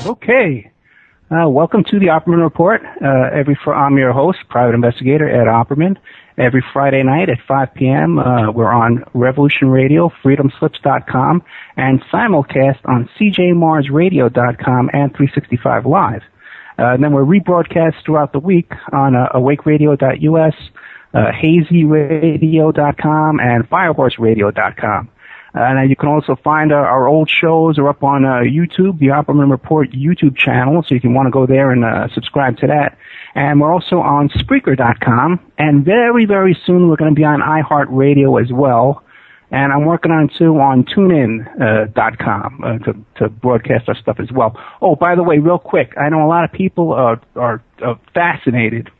Okay. Welcome to the Opperman Report. I'm your host, private investigator Ed Opperman. Every Friday night at 5 p.m., we're on Revolution Radio, freedomslips.com, and simulcast on cjmarsradio.com and 365 Live. And then we're rebroadcast throughout the week on awakeradio.us, hazyradio.com, and firehorseradio.com. And you can also find our old shows are up on YouTube, the Opperman Report YouTube channel, so you can want to go there and subscribe to that. And we're also on Spreaker.com, and very, very soon we're going to be on iHeartRadio as well. And I'm working on TuneIn.com to broadcast our stuff as well. Oh, by the way, real quick, I know a lot of people are fascinated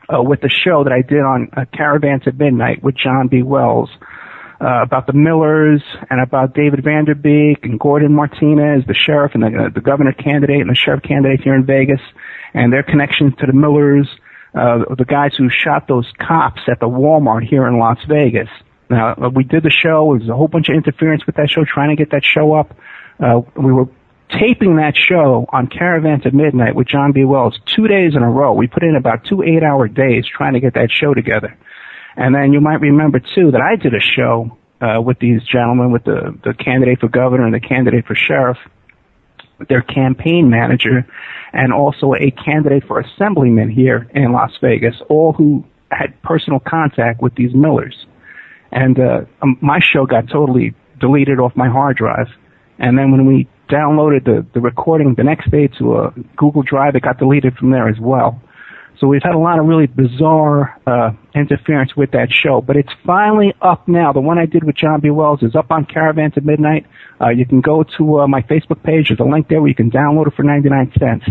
with the show that I did on Caravans at Midnight with John B. Wells. About the Millers and about David Vanderbeek and Gordon Martinez, the sheriff and the governor candidate and the sheriff candidate here in Vegas, and their connections to the Millers, the guys who shot those cops at the Walmart here in Las Vegas. Now, we did the show. There was a whole bunch of interference with that show, trying to get that show up. We were taping that show on Caravans at Midnight with John B. Wells 2 days in a row. We put in about 2 8-hour days trying to get that show together. And then you might remember, too, that I did a show with these gentlemen, with the candidate for governor and the candidate for sheriff, with their campaign manager, and also a candidate for assemblyman here in Las Vegas, all who had personal contact with these Millers. And my show got totally deleted off my hard drive. And then when we downloaded the recording the next day to a Google Drive, it got deleted from there as well. So we've had a lot of really bizarre interference with that show. But it's finally up now. The one I did with John B. Wells is up on Caravans at Midnight. You can go to my Facebook page. There's a link there where you can download it for 99 cents.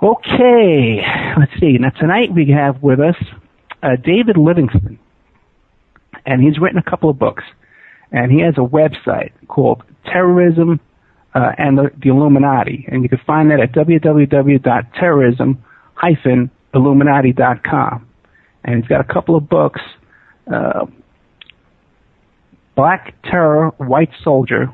Okay, let's see. Now, tonight we have with us David Livingstone. And he's written a couple of books. And he has a website called Terrorism and the Illuminati. And you can find that at www.terrorism-illuminati.com. And he's got a couple of books, Black Terror, White Soldier,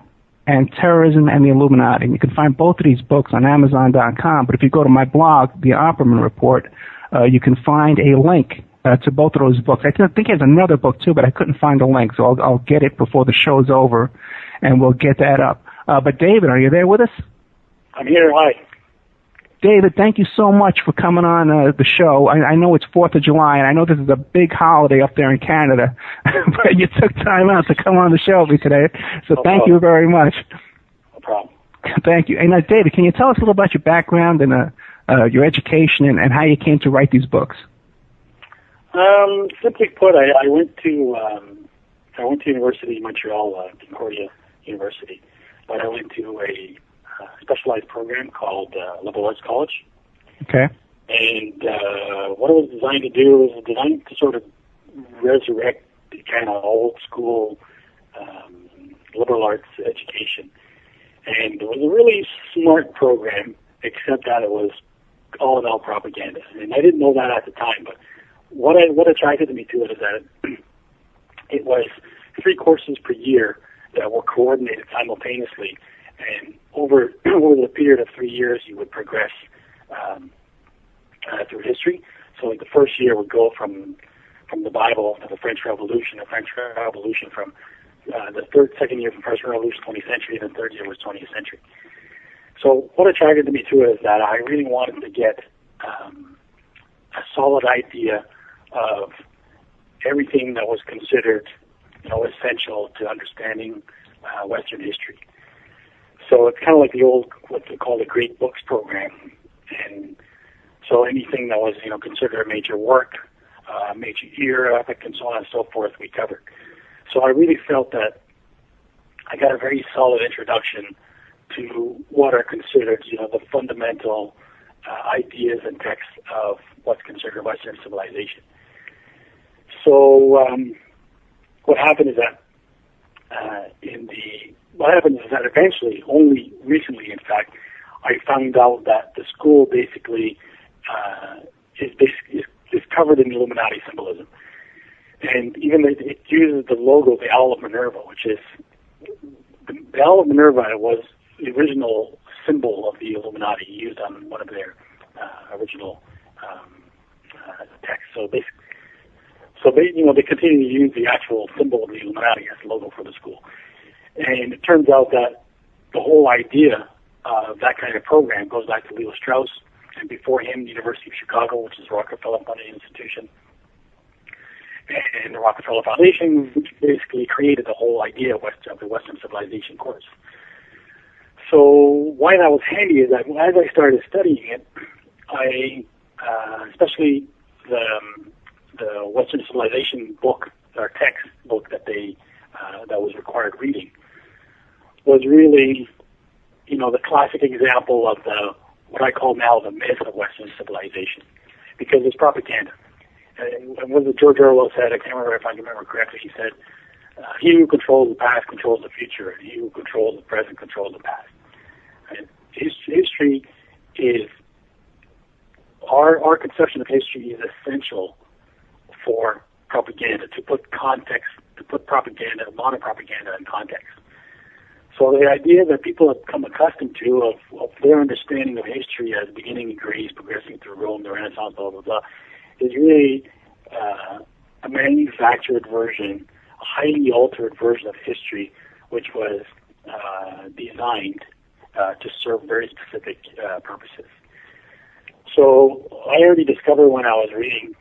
and Terrorism and the Illuminati. And you can find both of these books on Amazon.com. But if you go to my blog, The Opperman Report, you can find a link to both of those books. I think he has another book, too, but I couldn't find a link, so I'll get it before the show's over, and we'll get that up. But David, are you there with us? I'm here. Hi. David, thank you so much for coming on the show. I know it's 4th of July, and I know this is a big holiday up there in Canada, but you took time out to come on the show with me today, so thank you very much. No problem. Thank you. And David, can you tell us a little about your background and your education and how you came to write these books? Simply put, I went to University in Montreal, Concordia University, but I went to a specialized program called Liberal Arts College. Okay. And what it was designed to do was designed to sort of resurrect the kind of old school liberal arts education. And it was a really smart program, except that it was all about propaganda. And I didn't know that at the time, but what attracted me to it is that it was 3 courses per year that were coordinated simultaneously, and over the period of 3 years, you would progress through history. So, like the first year would go from the Bible to the French Revolution, from the second year from French Revolution, 20th century, and the third year was 20th century. So, what attracted me to it is that I really wanted to get a solid idea of everything that was considered, essential to understanding Western history. So it's kind of like the old, what they call the Great Books program, and so anything that was, considered a major work, major era, epic, and so on and so forth, we covered. So I really felt that I got a very solid introduction to what are considered, the fundamental ideas and texts of what's considered Western civilization. So what happened is that eventually, only recently, in fact, I found out that the school basically is covered in Illuminati symbolism, and even it uses the logo, the Owl of Minerva, which is the Owl of Minerva was the original symbol of the Illuminati used on one of their original texts. So they continue to use the actual symbol of the Illuminati as the logo for the school. And it turns out that the whole idea of that kind of program goes back to Leo Strauss, and before him, the University of Chicago, which is a Rockefeller-funded institution, and the Rockefeller Foundation, which basically created the whole idea of the Western civilization course. So why that was handy is that as I started studying it, especially the Western civilization book, or text book that was required reading, was really, the classic example of what I call now the myth of Western civilization, because it's propaganda. And what George Orwell said, I can't remember if I can remember correctly, he said, he who controls the past controls the future, and he who controls the present controls the past. And history is, our conception of history is essential for propaganda, to put propaganda, modern propaganda in context. So the idea that people have come accustomed to of their understanding of history as beginning in Greece, progressing through Rome, the Renaissance, blah, blah, blah, is really a manufactured version, a highly altered version of history, which was designed to serve very specific purposes. So I already discovered when I was reading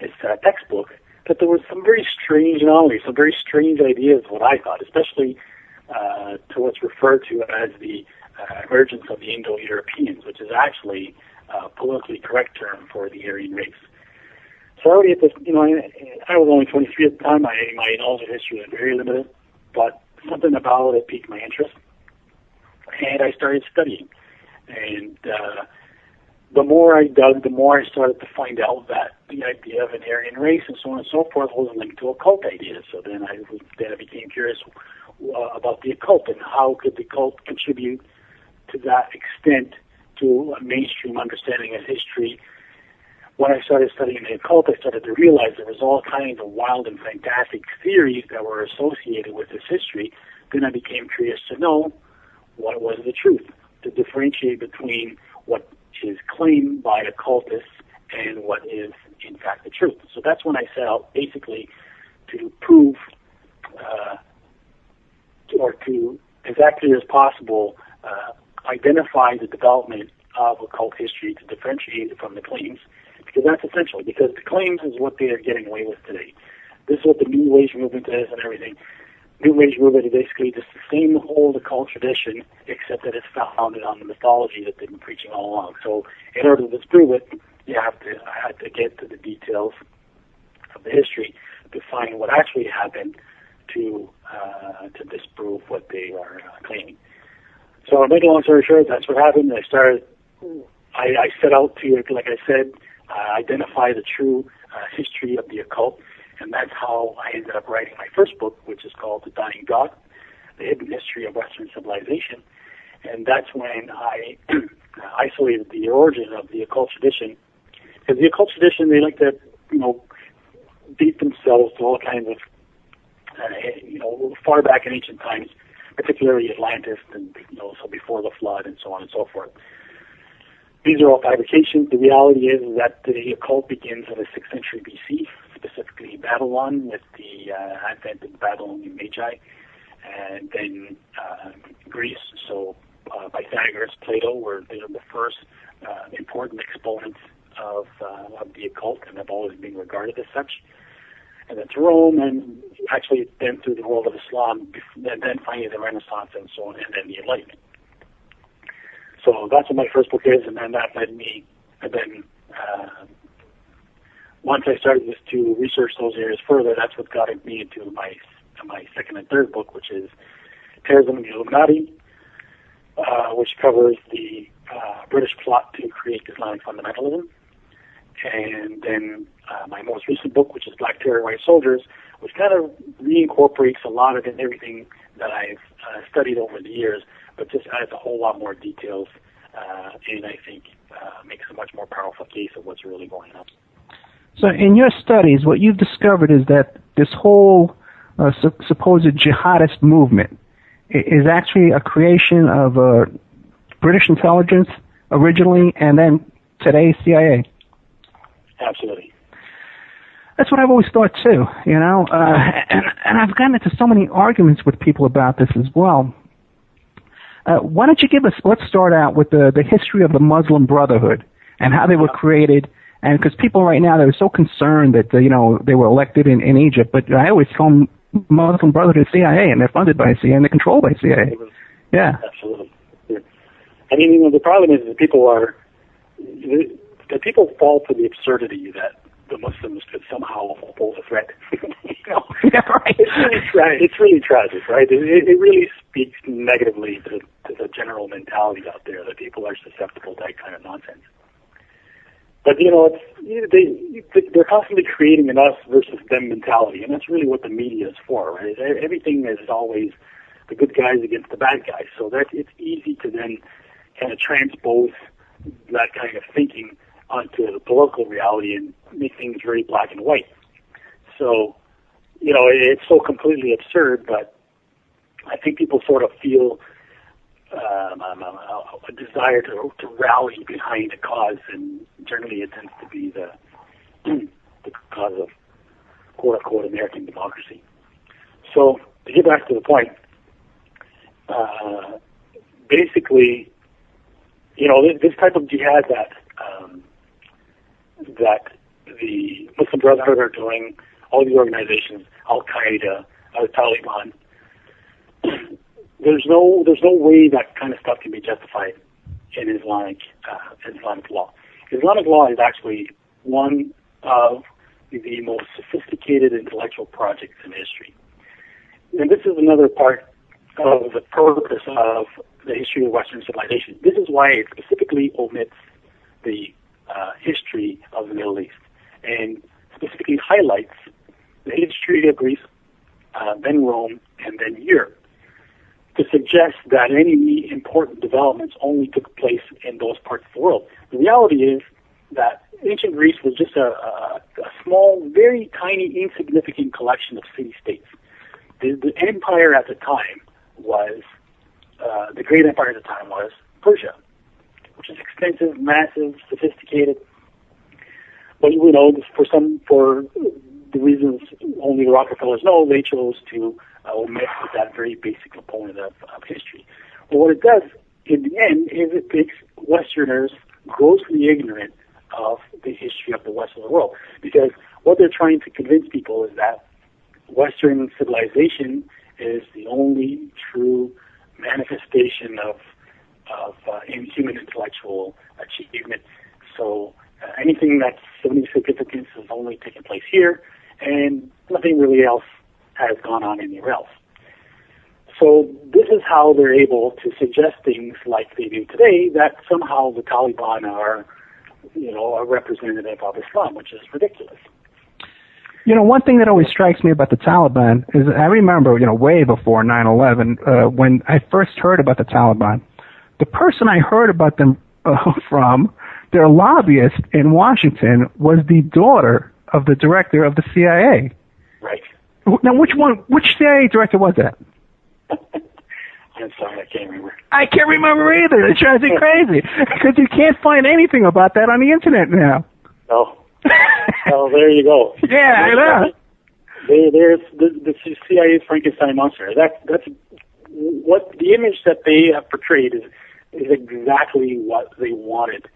this textbook that there was some very strange anomalies, some very strange ideas, what I thought, especially to what's referred to as the emergence of the Indo-Europeans, which is actually a politically correct term for the Aryan race. So already at this, I was only 23 at the time. My knowledge of history was very limited, but something about it piqued my interest, and I started studying. And the more I dug, the more I started to find out that the idea of an Aryan race and so on and so forth was linked to occult ideas. So then I became curious about the occult and how could the occult contribute to that extent to a mainstream understanding of history. When I started studying the occult, I started to realize there was all kinds of wild and fantastic theories that were associated with this history. Then I became curious to know what was the truth, to differentiate between what is claimed by occultists and what is in fact the truth. So that's when I set out basically to prove or to, as accurately as possible, identify the development of occult history, to differentiate it from the claims, because that's essential, because the claims is what they are getting away with today. This is what the New Age movement is and everything. New Age movement is basically just the same old occult tradition, except that it's founded on the mythology that they've been preaching all along. So in order to disprove it, I had to get to the details of the history to find what actually happened to disprove what they are claiming. So, to make a long story short, that's what happened. I set out to, like I said, identify the true history of the occult, and that's how I ended up writing my first book, which is called The Dying God, The Hidden History of Western Civilization. And that's when I isolated the origin of the occult tradition, because the occult tradition, they like to, beat themselves to all kinds of, far back in ancient times, particularly Atlantis, and so before the flood, and so on and so forth. These are all fabrications. The reality is that the occult begins in the 6th century BC, specifically Babylon, with the advent of the Babylonian Magi, and then Greece. So Pythagoras, Plato were the first important exponents of the occult, and have always been regarded as such. And then to Rome, and actually then through the world of Islam, and then finally the Renaissance, and so on, and then the Enlightenment. So that's what my first book is, and then that led me, and then once I started to research those areas further, that's what got me into my second and third book, which is Terrorism and the Illuminati, which covers the British plot to create Islamic fundamentalism. And then my most recent book, which is Black Terror, White Soldiers, which kind of reincorporates a lot of everything that I've studied over the years, but just adds a whole lot more details, and I think makes a much more powerful case of what's really going on. So in your studies, what you've discovered is that this whole supposed jihadist movement is actually a creation of British intelligence originally, and then today's CIA. Absolutely. That's what I've always thought too, you know. And I've gotten into so many arguments with people about this as well. Why don't you give us? Let's start out with the history of the Muslim Brotherhood and how they were created. And because people right now, they're so concerned that they were elected in Egypt, but I always call them Muslim Brotherhood CIA, and they're funded by CIA and they're controlled by CIA. Yeah, absolutely. I mean, the problem is that people fall for the absurdity that the Muslims could somehow pose a threat. Yeah, right. It's really tragic, right? It really speaks negatively to the general mentality out there that people are susceptible to that kind of nonsense. But they're constantly creating an us versus them mentality, and that's really what the media is for, right? Everything is always the good guys against the bad guys, so that it's easy to then kind of transpose that kind of thinking onto the political reality and make things very black and white. So, it's so completely absurd, but I think people sort of feel a desire to rally behind a cause, and generally it tends to be the cause of quote-unquote American democracy. So, to get back to the point, basically, this type of jihad that the Muslim Brotherhood are doing, all the organizations, Al-Qaeda, Taliban, there's no way that kind of stuff can be justified in Islamic law. Islamic law is actually one of the most sophisticated intellectual projects in history. And this is another part of the purpose of the history of Western civilization. This is why it specifically omits the history of the Middle East and specifically highlights the history of Greece, then Rome, and then Europe, to suggest that any important developments only took place in those parts of the world. The reality is that ancient Greece was just a small, very tiny, insignificant collection of city-states. The empire at the time was, the great empire at the time was Persia, which is extensive, massive, sophisticated. But for the reasons only the Rockefellers know, they chose to omit that very basic component of history. But what it does in the end is it makes Westerners grossly ignorant of the history of the West of the world, because what they're trying to convince people is that Western civilization is the only true manifestation of human intellectual achievement. So anything that's of any significance has only taken place here, and nothing really else has gone on anywhere else. So this is how they're able to suggest things like they do today, that somehow the Taliban are, a representative of Islam, which is ridiculous. One thing that always strikes me about the Taliban is I remember, way before 9/11, when I first heard about the Taliban, the person I heard about them from, their lobbyist in Washington, was the daughter of the director of the CIA. Right. Now, which CIA director was that? I'm sorry, I can't remember. I can't remember either. It drives me crazy because you can't find anything about that on the internet now. No. Well, there you go. Yeah, I know. There's the CIA's Frankenstein monster. That's what the image that they have portrayed is exactly what they wanted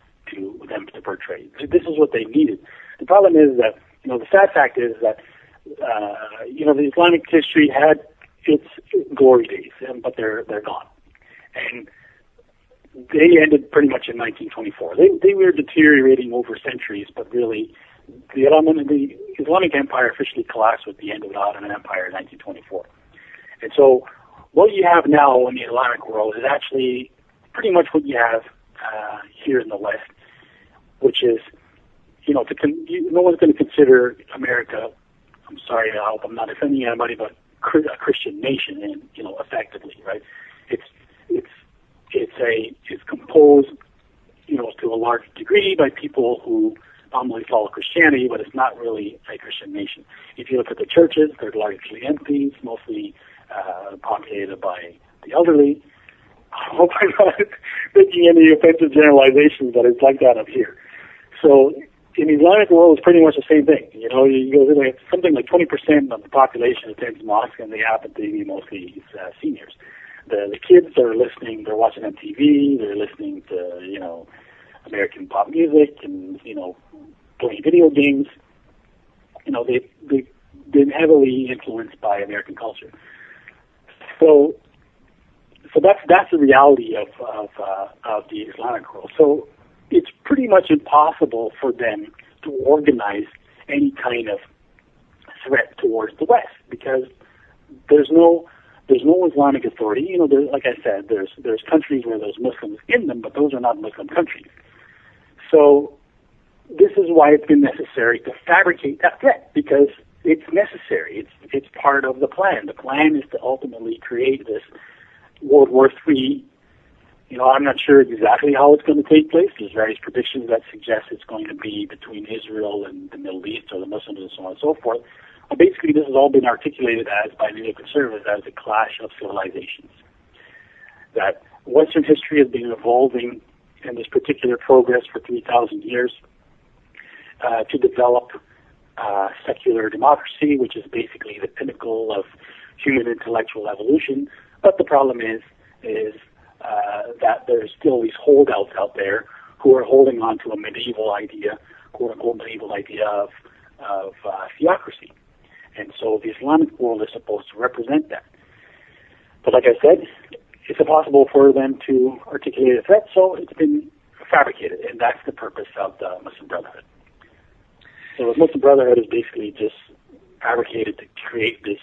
them to portray. This is what they needed. The problem is that the sad fact is that the Islamic history had its glory days, but they're gone, and they ended pretty much in 1924. They were deteriorating over centuries, but really, the Islamic Empire officially collapsed with the end of the Ottoman Empire in 1924. And so, what you have now in the Islamic world is actually pretty much what you have here in the West, which is, no one's going to consider America. I'm sorry, I hope I'm not offending anybody, but a Christian nation, and effectively, right? It's composed, to a large degree by people who nominally follow Christianity, but it's not really a Christian nation. If you look at the churches, they're largely empty, mostly populated by the elderly. I hope I'm not making any offensive generalizations, but it's like that up here. So in the Islamic world, it's pretty much the same thing. You know, you go like something like 20% of the population attends mosque, and they happen to be mostly seniors. The kids are listening, they're watching on TV, they're listening to, you know, American pop music and, you know, playing video games. You know, they've been heavily influenced by American culture. So that's the reality of the Islamic world. So it's pretty much impossible for them to organize any kind of threat towards the West because there's no Islamic authority. You know, like I said, there's countries where there's Muslims in them, but those are not Muslim countries. So this is why it's been necessary to fabricate that threat, because it's necessary. It's part of the plan. The plan is to ultimately create this World War III. You know, I'm not sure exactly how it's going to take place. There's various predictions that suggest it's going to be between Israel and the Middle East or the Muslims and so on and so forth. But basically, this has all been articulated as by neoconservatives as a clash of civilizations. That Western history has been evolving in this particular progress for 3,000 years to develop secular democracy, which is basically the pinnacle of human intellectual evolution. But the problem is that there's still these holdouts out there who are holding on to a medieval idea, quote-unquote medieval idea of theocracy. And so the Islamic world is supposed to represent that. But like I said, it's impossible for them to articulate a threat, so it's been fabricated, and that's the purpose of the Muslim Brotherhood. So the Muslim Brotherhood is basically just fabricated to create this,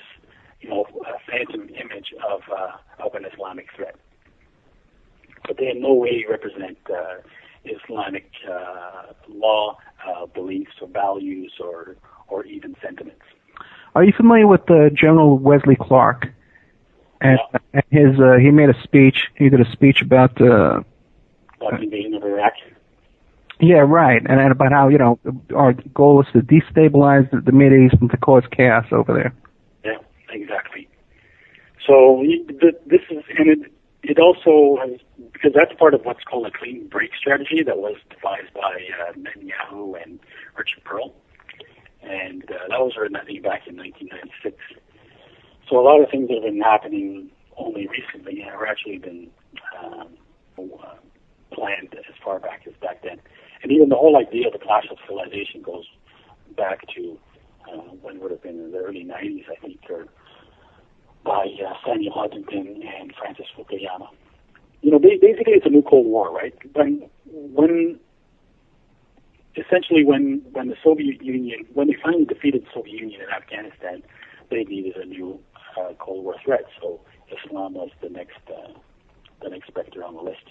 you know, phantom image of an Islamic threat. But they in no way represent Islamic law, beliefs, or values, or even sentiments. Are you familiar with General Wesley Clark? And his he made a speech. He did a speech about the invasion of Iraq. Yeah, right, and about how, you know, our goal is to destabilize the Mideast and to cause chaos over there. Yeah, exactly. So this is, and it also has, because that's part of what's called a clean break strategy that was devised by Netanyahu and Richard Perle, and that was written, I think, back in 1996. So a lot of things that have been happening only recently have actually been planned as far back as back then. And even the whole idea of the clash of civilization goes back to when it would have been in the early 90s, I think, or by Samuel Huntington and Francis Fukuyama. You know, basically it's a new Cold War, right? When the Soviet Union, when they finally defeated the Soviet Union in Afghanistan, they needed a new Cold War threat. So Islam was the next vector on the list.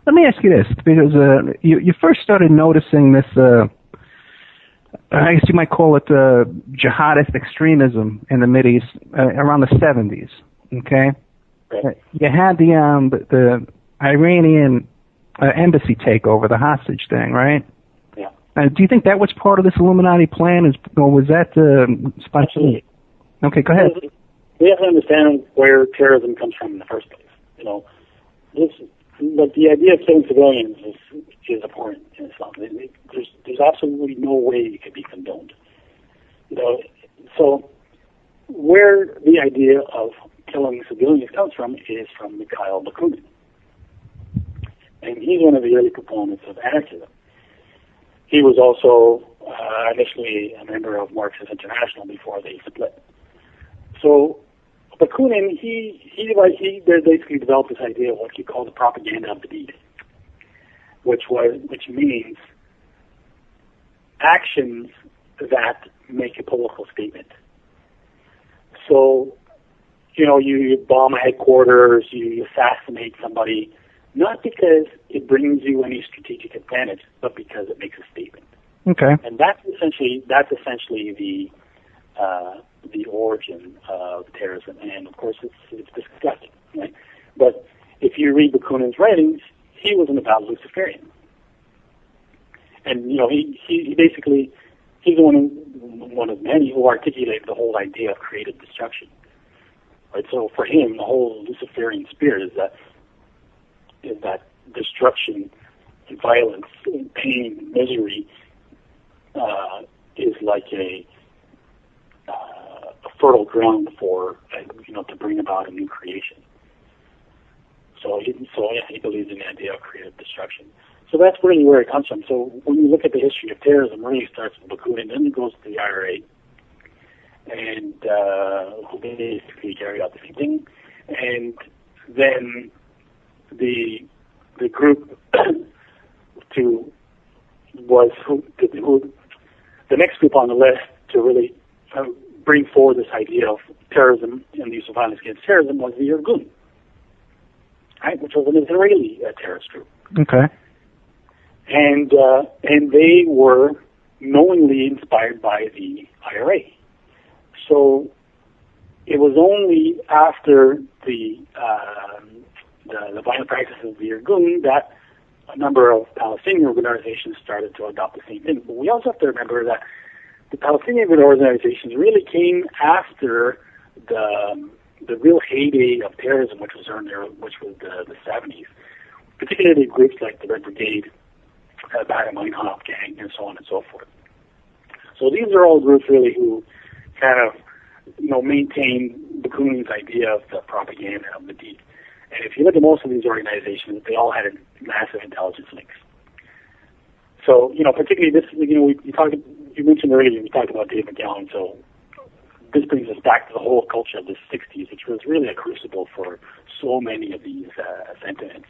Let me ask you this, because you first started noticing this, I guess you might call it jihadist extremism in the Mideast around the 70s, okay? Right. You had the Iranian embassy takeover, the hostage thing, right? Yeah. Do you think that was part of this Illuminati plan, or was that spontaneous? Okay, go ahead. We have to understand where terrorism comes from in the first place. You know, but the idea of killing civilians is abhorrent in Islam. There's absolutely no way it could be condoned. You know, so where the idea of killing civilians comes from is from Mikhail Bakunin. And he's one of the early proponents of anarchism. He was also initially a member of Marxist International before they split. So Bakunin, he basically developed this idea of what he called the propaganda of the deed, which means actions that make a political statement. So, you know, you bomb a headquarters, you assassinate somebody, not because it brings you any strategic advantage, but because it makes a statement. Okay. And that's essentially the origin of terrorism, and of course it's disgusting, right? But if you read Bakunin's writings, he was an avowed Luciferian, and you know he basically he's one of many who articulated the whole idea of creative destruction. right? So for him, the whole Luciferian spirit is that destruction, and violence, and pain, misery is like a fertile ground for to bring about a new creation. So he believes in the idea of creative destruction. So that's really where it comes from. So when you look at the history of terrorism, it really starts with Bakunin, then it goes to the IRA, and who basically carried out the same thing, and then the group the next group on the list to really bring forward this idea of terrorism and the use of violence against terrorism was the Irgun, right, which was an Israeli terrorist group. Okay. And they were knowingly inspired by the IRA. So it was only after the violent practices of the Irgun that a number of Palestinian organizations started to adopt the same thing. But we also have to remember that the Palestinian organizations really came after the real heyday of terrorism, which was the 70s, particularly groups like the Red Brigade, Baader Meinhof gang, and so on and so forth. So these are all groups really who kind of maintain Bakunin's idea of the propaganda of the deed. And if you look at most of these organizations, they all had massive intelligence links. So, particularly this, you mentioned earlier, we talked about Dave McGowan, so this brings us back to the whole culture of the 60s, which was really a crucible for so many of these sentiments.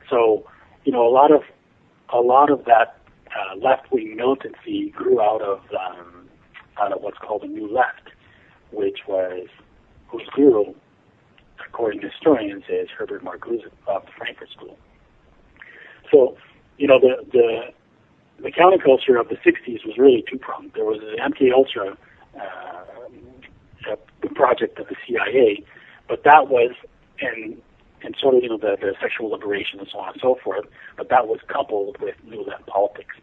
So, a lot of that left-wing militancy grew out of what's called the New Left, whose guru, according to historians, is Herbert Marcuse of the Frankfurt School. So, the counterculture of the 60s was really two-pronged. There was the MK-Ultra project of the CIA, but that was, and sort of, the sexual liberation and so on and so forth, but that was coupled with New Left politics.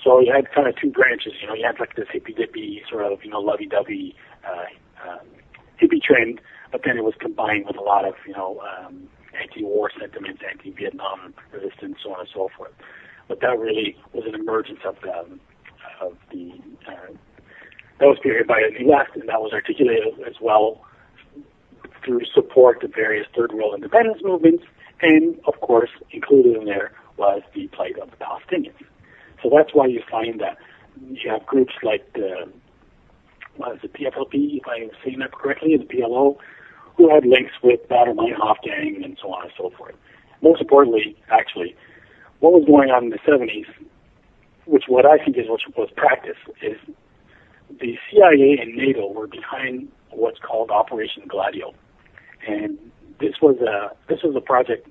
So you had kind of two branches, you had like this hippy-dippy sort of, lovey-dovey hippie trend, but then it was combined with a lot of, anti-war sentiments, anti-Vietnam resistance, so on and so forth. But that really was an emergence of the that was spearheaded by the left, and that was articulated as well through support to various third world independence movements, and of course included in there was the plight of the Palestinians. So that's why you find that you have groups like the PFLP, if I'm saying that correctly, and the PLO, who had links with Baader Meinhof gang and so on and so forth. Most importantly, actually, what was going on in the 70s, which what I think is what was practice, is the CIA and NATO were behind what's called Operation Gladio, and this was a project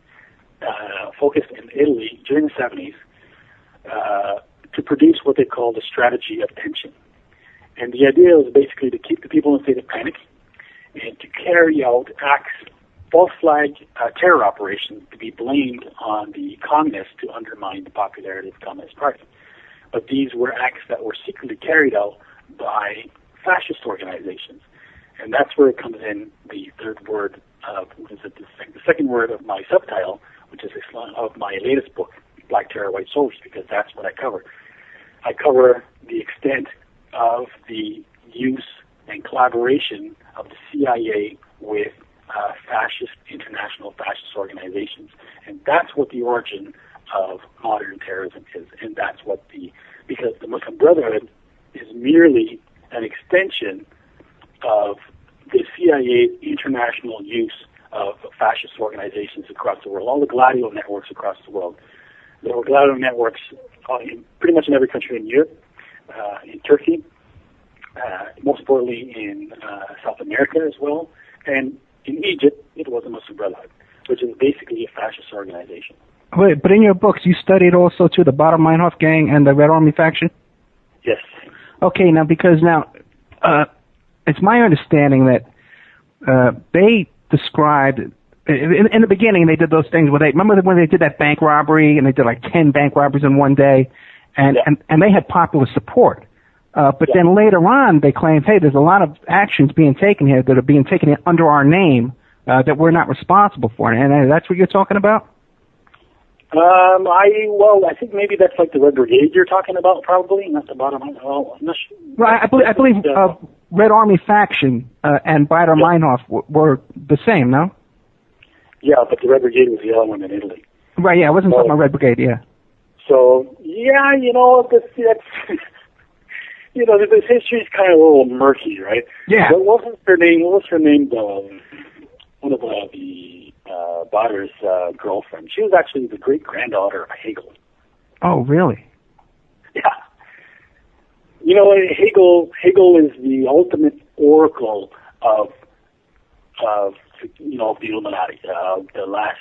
focused in Italy during the 70s to produce what they called a strategy of tension. And the idea was basically to keep the people in a state of panic and to carry out false flag terror operations to be blamed on the communists to undermine the popularity of the Communist Party. But these were acts that were secretly carried out by fascist organizations. And that's where it comes in, the third word of, the second word of my subtitle, which is of my latest book, Black Terror, White Soldiers, because that's what I cover. I cover the extent of the use and collaboration of the CIA with international fascist organizations. And that's what the origin of modern terrorism is. And that's because the Muslim Brotherhood is merely an extension of the CIA's international use of fascist organizations across the world, all the Gladio networks across the world. There were Gladio networks pretty much in every country in Europe, in Turkey, most importantly in South America as well, and in Egypt, it was the Muslim Brotherhood, which is basically a fascist organization. Wait, but in your books, you studied also to the Baader Meinhof gang and the Red Army faction? Yes. Okay, now it's my understanding that they described in the beginning they did those things where remember when they did that bank robbery and they did like 10 bank robberies in one day, and they had popular support. But then later on, they claimed, hey, there's a lot of actions being taken here that are being taken under our name that we're not responsible for. And that's what you're talking about? I think maybe that's like the Red Brigade you're talking about, probably, not the bottom line. Well, I'm not sure. Right, I believe Red Army faction and Baader-Meinhof were the same, no? Yeah, but the Red Brigade was the other one in Italy. Right, yeah, I wasn't talking about Red Brigade, yeah. So, yeah, that's this history is kind of a little murky, right? Yeah. What was her name? One of the Baader's girlfriend. She was actually the great-granddaughter of Hegel. Oh, really? Yeah. Hegel is the ultimate oracle of the Illuminati. The last,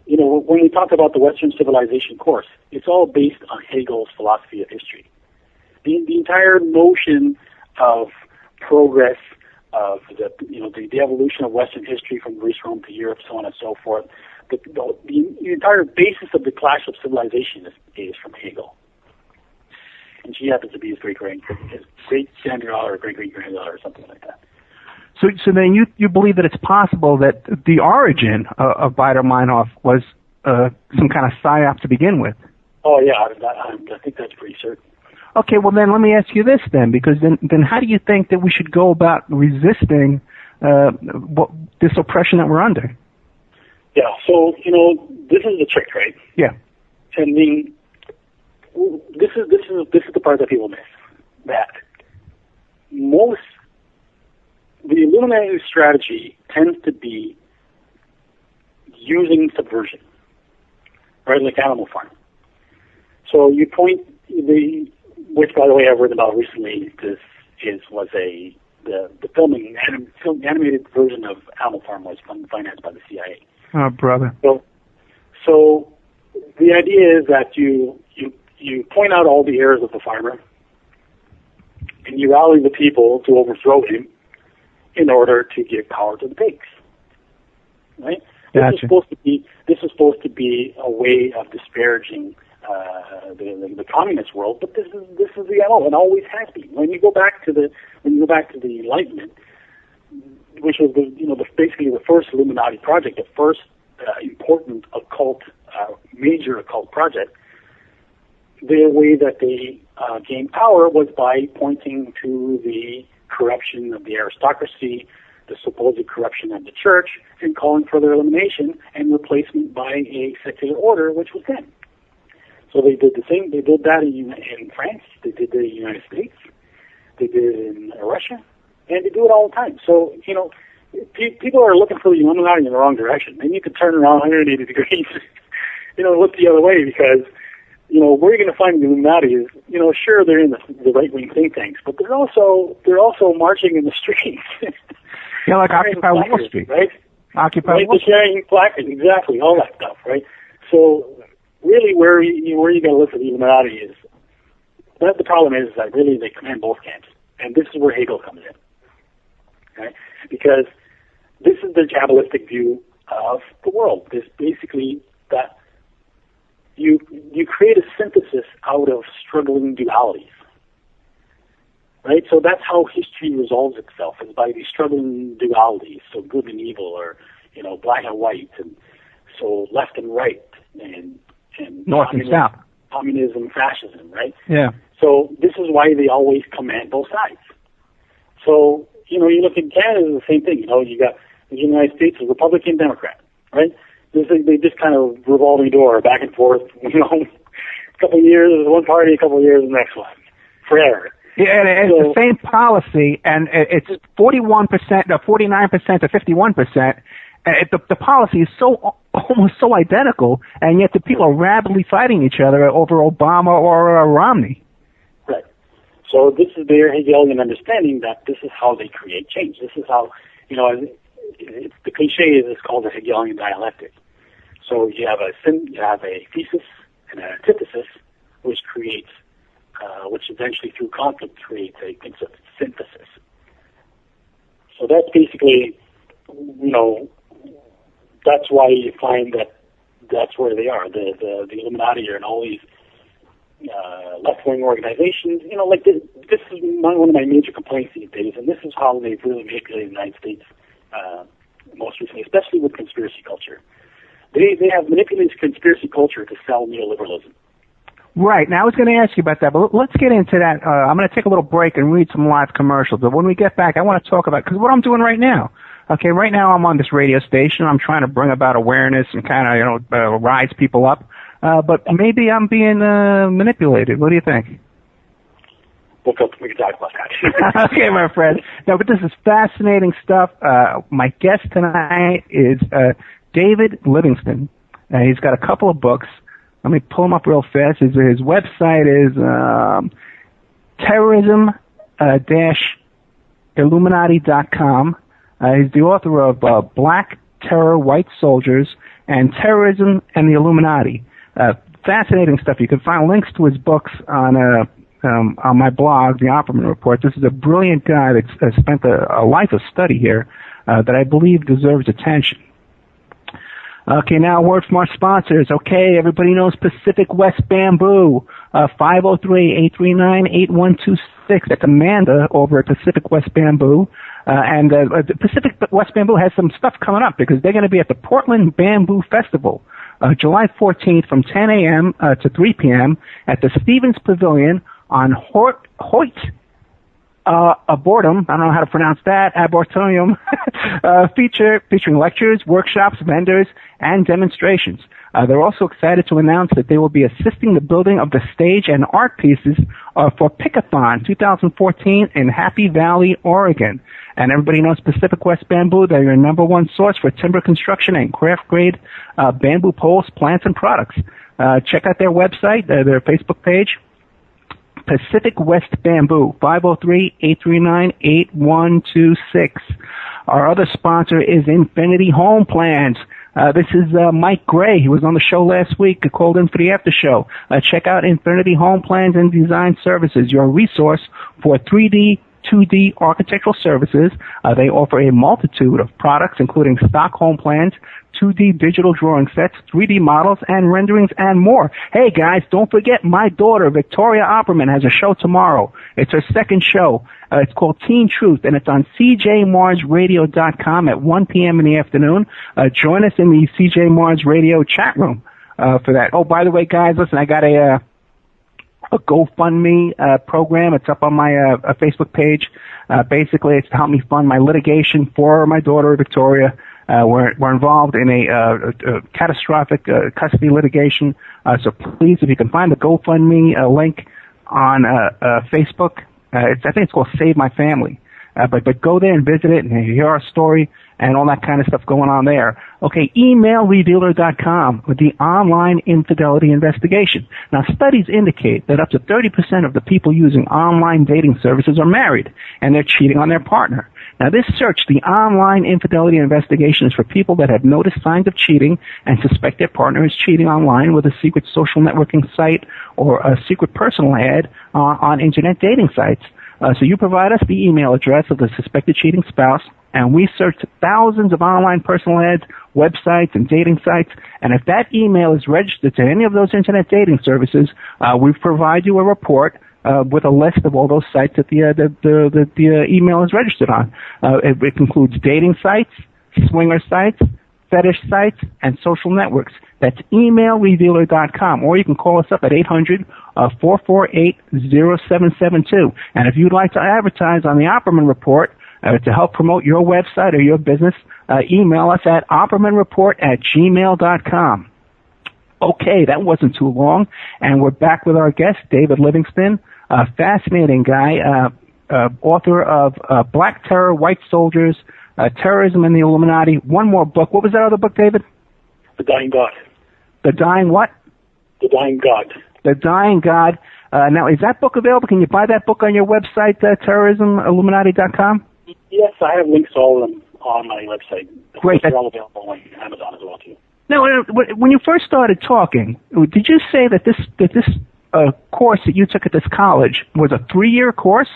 when we talk about the Western civilization course, it's all based on Hegel's philosophy of history. The entire notion of progress, of the evolution of Western history from Greece, Rome to Europe, so on and so forth. The entire basis of the clash of civilization is from Hegel. And she happens to be his great-granddaughter or great-great-granddaughter or something like that. So then you believe that it's possible that the origin of Baader-Meinhof was some kind of psyop to begin with? Oh, yeah, I think that's pretty certain. Okay, well then let me ask you this then, because then how do you think that we should go about resisting this oppression that we're under? Yeah, so, this is the trick, right? Yeah. And this is the part that people miss. That the Illuminati strategy tends to be using subversion, right, like Animal Farm. So you point which, by the way, I've written about recently. Was the animated version of Animal Farm was financed by the CIA. Oh, brother. So the idea is that you point out all the errors of the farmer, and you rally the people to overthrow him in order to give power to the pigs. Right? Gotcha. This is supposed to be a way of disparaging the communist world, but this is the MO, and always has been. When you go back to the Enlightenment, which was basically the first Illuminati project, the first important major occult project, the way that they gained power was by pointing to the corruption of the aristocracy, the supposed corruption of the church, and calling for their elimination and replacement by a secular order, which was them. So they did the same. They did that in France. They did it in the United States. They did it in Russia, and they do it all the time. So people are looking for the Illuminati in the wrong direction. They need to turn around 180 degrees, look the other way, because where you're going to find the Illuminati is, sure, they're in the right-wing think tanks, but they're also marching in the streets. Yeah, like Occupy Wall Street, right? Occupy Wall Street, carrying placards, exactly, all that stuff, right? So really, where you got to look for the Illuminati is that the problem is that really they command both camps, and this is where Hegel comes in, right? Because this is the Kabbalistic view of the world. There's basically that you create a synthesis out of struggling dualities, right? So that's how history resolves itself, is by these struggling dualities, so good and evil, or black and white, and so left and right, and north and south, communism, fascism, right? Yeah. So this is why they always command both sides. So you look at Canada, it's the same thing. You got the United States, a Republican, Democrat, right? They just kind of revolving door back and forth. A couple of years is one party, a couple of years the next one, forever. Yeah, and it's the same policy, and it's 41%, 49% to 51%. The policy is almost so identical, and yet the people are rapidly fighting each other over Obama or Romney. Right. So this is their Hegelian understanding that this is how they create change. This is how, the cliche is called the Hegelian dialectic. So you have a thesis and an antithesis, which creates, which eventually through conflict creates a synthesis. So that's basically, that's why you find that that's where they are. The Illuminati are in all these left-wing organizations. Like this is one of my major complaints these days, and this is how they've really manipulated the United States most recently, especially with conspiracy culture. They have manipulated conspiracy culture to sell neoliberalism. Right. Now, I was going to ask you about that, but let's get into that. I'm going to take a little break and read some live commercials. But when we get back, I want to talk about, because what I'm doing right now. Okay, right now I'm on this radio station. I'm trying to bring about awareness and kind of, rise people up. But maybe I'm being manipulated. What do you think? We can talk about that. Okay, my friend. No, but this is fascinating stuff. My guest tonight is David Livingstone. He's got a couple of books. Let me pull him up real fast. His website is terrorism-illuminati.com. He's the author of Black Terror, White Soldiers, and Terrorism and the Illuminati. Fascinating stuff. You can find links to his books on my blog, The Opperman Report. This is a brilliant guy that's spent a life of study here that I believe deserves attention. Okay, now a word from our sponsors. Okay, everybody knows Pacific West Bamboo, 503-839-8126. That's Amanda over at Pacific West Bamboo. And the Pacific West Bamboo has some stuff coming up because they're going to be at the Portland Bamboo Festival, July 14th from 10 a.m. To 3 p.m. at the Stevens Pavilion on Hoyt Arboretum, I don't know how to pronounce that, Arboretum, featuring lectures, workshops, vendors, and demonstrations. They're also excited to announce that they will be assisting the building of the stage and art pieces for Pickathon 2014 in Happy Valley, Oregon. And everybody knows Pacific West Bamboo. They're your number one source for timber construction and craft-grade bamboo poles, plants, and products. Check out their website, their Facebook page. Pacific West Bamboo, 503-839-8126. Our other sponsor is Infinity Home Plans. This is Mike Gray. He was on the show last week. He called in for the after show. Check out Infinity Home Plans and Design Services, your resource for 3D, 2D architectural services. They offer a multitude of products, including stock home plans, 2D digital drawing sets, 3D models, and renderings, and more. Hey, guys, don't forget my daughter, Victoria Opperman, has a show tomorrow. It's her second show. It's called Teen Truth, and it's on cjmarsradio.com at 1 p.m. in the afternoon. Join us in the CJ Mars Radio chat room for that. Oh, by the way, guys, listen, I got a GoFundMe program. It's up on my Facebook page. Basically, it's to help me fund my litigation for my daughter, Victoria. We're involved in a catastrophic custody litigation. So please, if you can find the GoFundMe link on Facebook, I think it's called Save My Family. But go there and visit it and hear our story and all that kind of stuff going on there. Okay, emailrevealer.com with the online infidelity investigation. Now, studies indicate that up to 30% of the people using online dating services are married, and they're cheating on their partner. Now, this search, the online infidelity investigation, is for people that have noticed signs of cheating and suspect their partner is cheating online with a secret social networking site or a secret personal ad on internet dating sites. So you provide us the email address of the suspected cheating spouse, and we search thousands of online personal ads, websites, and dating sites. And if that email is registered to any of those internet dating services, we provide you a report with a list of all those sites that the email is registered on. It includes dating sites, swinger sites, fetish sites, and social networks. That's emailrevealer.com, or you can call us up at 800-448-0772. And if you'd like to advertise on the Opperman Report to help promote your website or your business, email us at oppermanreport@gmail.com. Okay, that wasn't too long, and we're back with our guest, David Livingstone, a fascinating guy, author of Black Terror, White Soldiers, Terrorism and the Illuminati. One more book. What was that other book, David? The Dying God. The Dying what? The Dying God. The Dying God. Now, is that book available? Can you buy that book on your website, terrorismilluminati.com? Yes, I have links to all of them on my website. Great. They're all available on Amazon as well, too. Now, when you first started talking, did you say that this course that you took at this college was a 3-year course?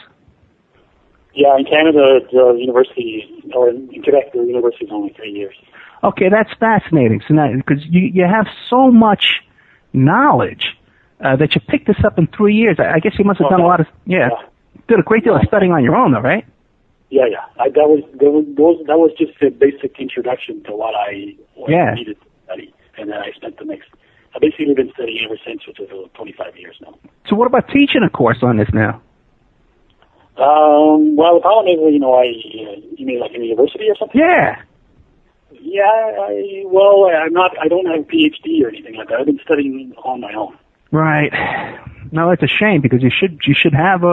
Yeah, in Canada, the university, or in Quebec, the university is only 3 years. Okay, that's fascinating. So now, because you have so much knowledge that you picked this up in 3 years. I guess you must have done a lot of, did a great deal of studying on your own, though, right? Yeah. That was just a basic introduction to what I needed to study, and then I spent the next. I've basically been studying ever since, which is 25 years now. So, what about teaching a course on this now? Well, the problem is, you mean like in a university or something? Yeah. Yeah. I'm not. I don't have a PhD or anything like that. I've been studying on my own. Right. No, that's a shame because you should have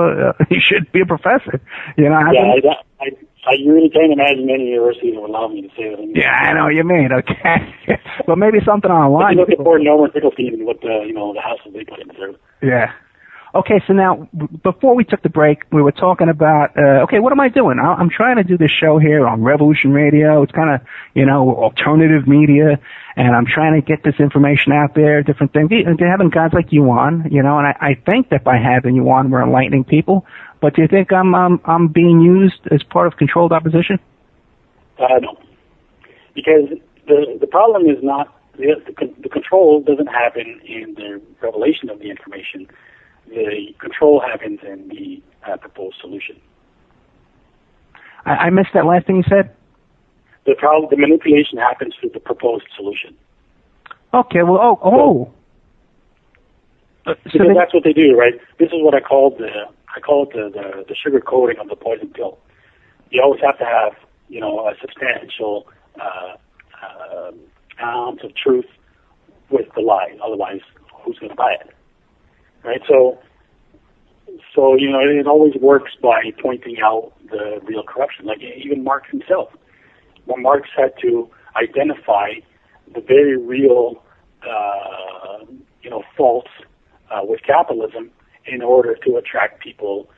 you should be a professor. I really can't imagine any university that would allow me to say that. Yeah, I know what you mean. Okay, well, maybe something online. Look at Ford Norman Finkelstein and what the houses they put in there. Yeah. Okay, so now, before we took the break, we were talking about, what am I doing? I'm trying to do this show here on Revolution Radio. It's kind of, alternative media, and I'm trying to get this information out there, different things. And having guys like you on, and I think that by having you on, we're enlightening people. But do you think I'm being used as part of controlled opposition? No. Because the problem is not, the control doesn't happen in the revelation of the information. The control happens in the proposed solution. I missed that last thing you said. The manipulation happens through the proposed solution. Okay. Well, because that's what they do, right? This is what I call the sugar coating of the poison pill. You always have to have a substantial ounce of truth with the lie. Otherwise, who's going to buy it? Right, so it always works by pointing out the real corruption. Like even Marx himself, when Marx had to identify the very real, faults with capitalism in order to attract people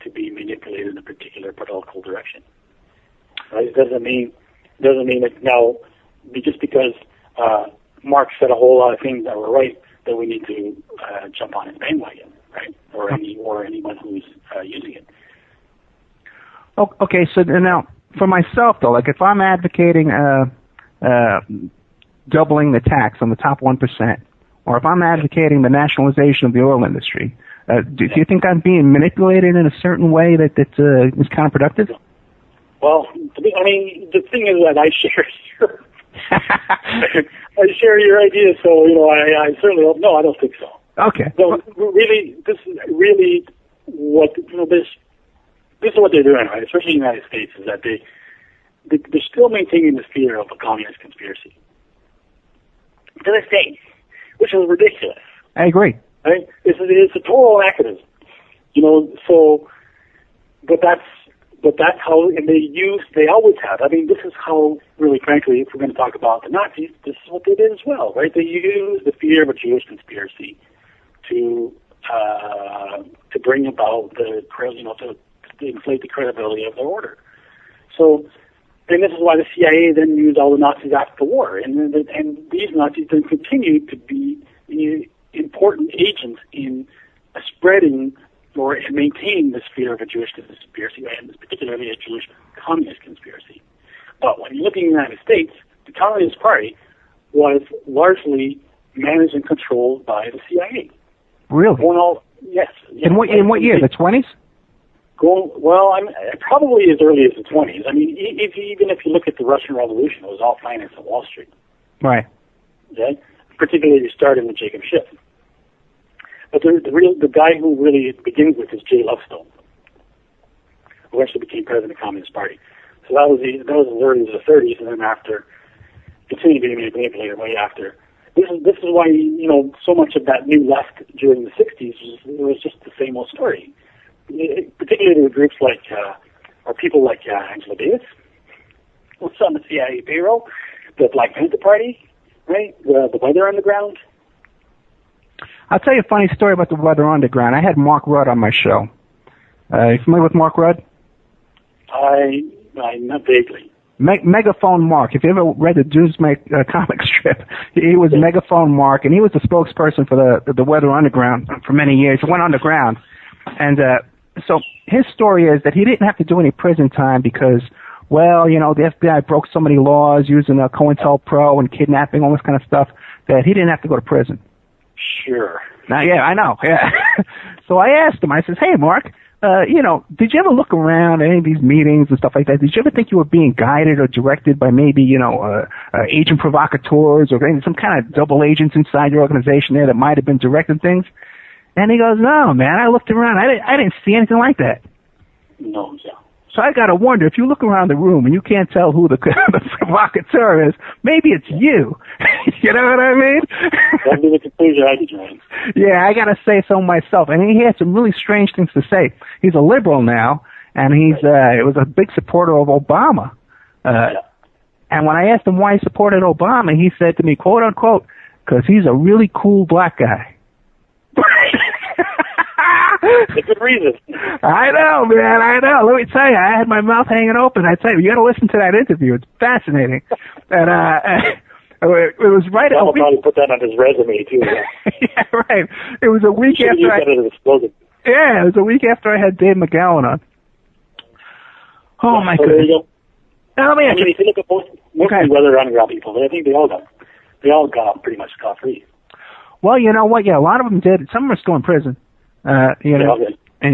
to be manipulated in a particular political direction. Right, it doesn't mean that now just because Marx said a whole lot of things that were right, that we need to jump on his bandwagon, right? Or anyone who's using it. Okay, so now for myself though, like if I'm advocating doubling the tax on the top 1%, or if I'm advocating the nationalization of the oil industry, do you think I'm being manipulated in a certain way that is counterproductive? Well, the thing is that I share your ideas, so I certainly don't. No, I don't think so. Okay. So really, this is really what this is what they're doing, right? Especially in the United States, is that they're still maintaining the fear of a communist conspiracy to this day, which is ridiculous. I agree. Right? It's a total anachronism, So, but that's how, and they always have. This is how, really frankly, if we're going to talk about the Nazis, this is what they did as well, right? They used the fear of a Jewish conspiracy to bring about to inflate the credibility of their order. So, and this is why the CIA then used all the Nazis after the war, and these Nazis then continued to be important agents in spreading or maintaining this fear of a Jewish conspiracy, and particularly a Jewish communist conspiracy. But when you look in the United States, the Communist Party was largely managed and controlled by the CIA. Really? Yes. In what year? The 20s? Probably as early as the 20s. Even if you look at the Russian Revolution, it was all financed on Wall Street. Right. Okay? Particularly starting with Jacob Schiff. But the guy who really begins with is Jay Lovestone, who actually became president of the Communist Party. So that was as early as the 30s, and then after, continued being manipulated way after. This is why so much of that new left during the 60s was just the same old story. Particularly with groups like or people like Angela Davis, who's on the CIA payroll, the Black Panther Party, right? The Weather Underground. I'll tell you a funny story about the Weather Underground. I had Mark Rudd on my show. You familiar with Mark Rudd? Not vaguely. Megaphone Mark. If you ever read the Doomsday comic strip, he was Megaphone Mark, and he was the spokesperson for the Weather Underground for many years. He went underground. And so his story is that he didn't have to do any prison time because, the FBI broke so many laws using COINTELPRO and kidnapping, all this kind of stuff, that he didn't have to go to prison. Sure. Now, yeah, I know. Yeah. So I asked him. I says, "Hey, Mark, did you ever look around at any of these meetings and stuff like that? Did you ever think you were being guided or directed by maybe, agent provocateurs or some kind of double agents inside your organization there that might have been directing things?" And he goes, "No, man. I looked around. I didn't see anything like that." No, yeah. So I got to wonder, if you look around the room and you can't tell who the provocateur is, maybe it's you. You know what I mean? That'd be the conclusion I join. Yeah, I got to say so myself. And he had some really strange things to say. He's a liberal now, and it was a big supporter of Obama. And when I asked him why he supported Obama, he said to me, quote unquote, "Because he's a really cool black guy." It's a good reason. I know, man. I know. Let me tell you, I had my mouth hanging open. I tell you, you got to listen to that interview. It's fascinating. And it was right. I'll probably put that on his resume too. Yeah, right. It was a week after. Yeah, it was a week after I had Dave McGowan on. Oh my goodness. There you go. Now, let me ask you. If you look at most weather underground people, I think they all got pretty much scot-free. Well, you know what? Yeah, a lot of them did. Some are still in prison. And you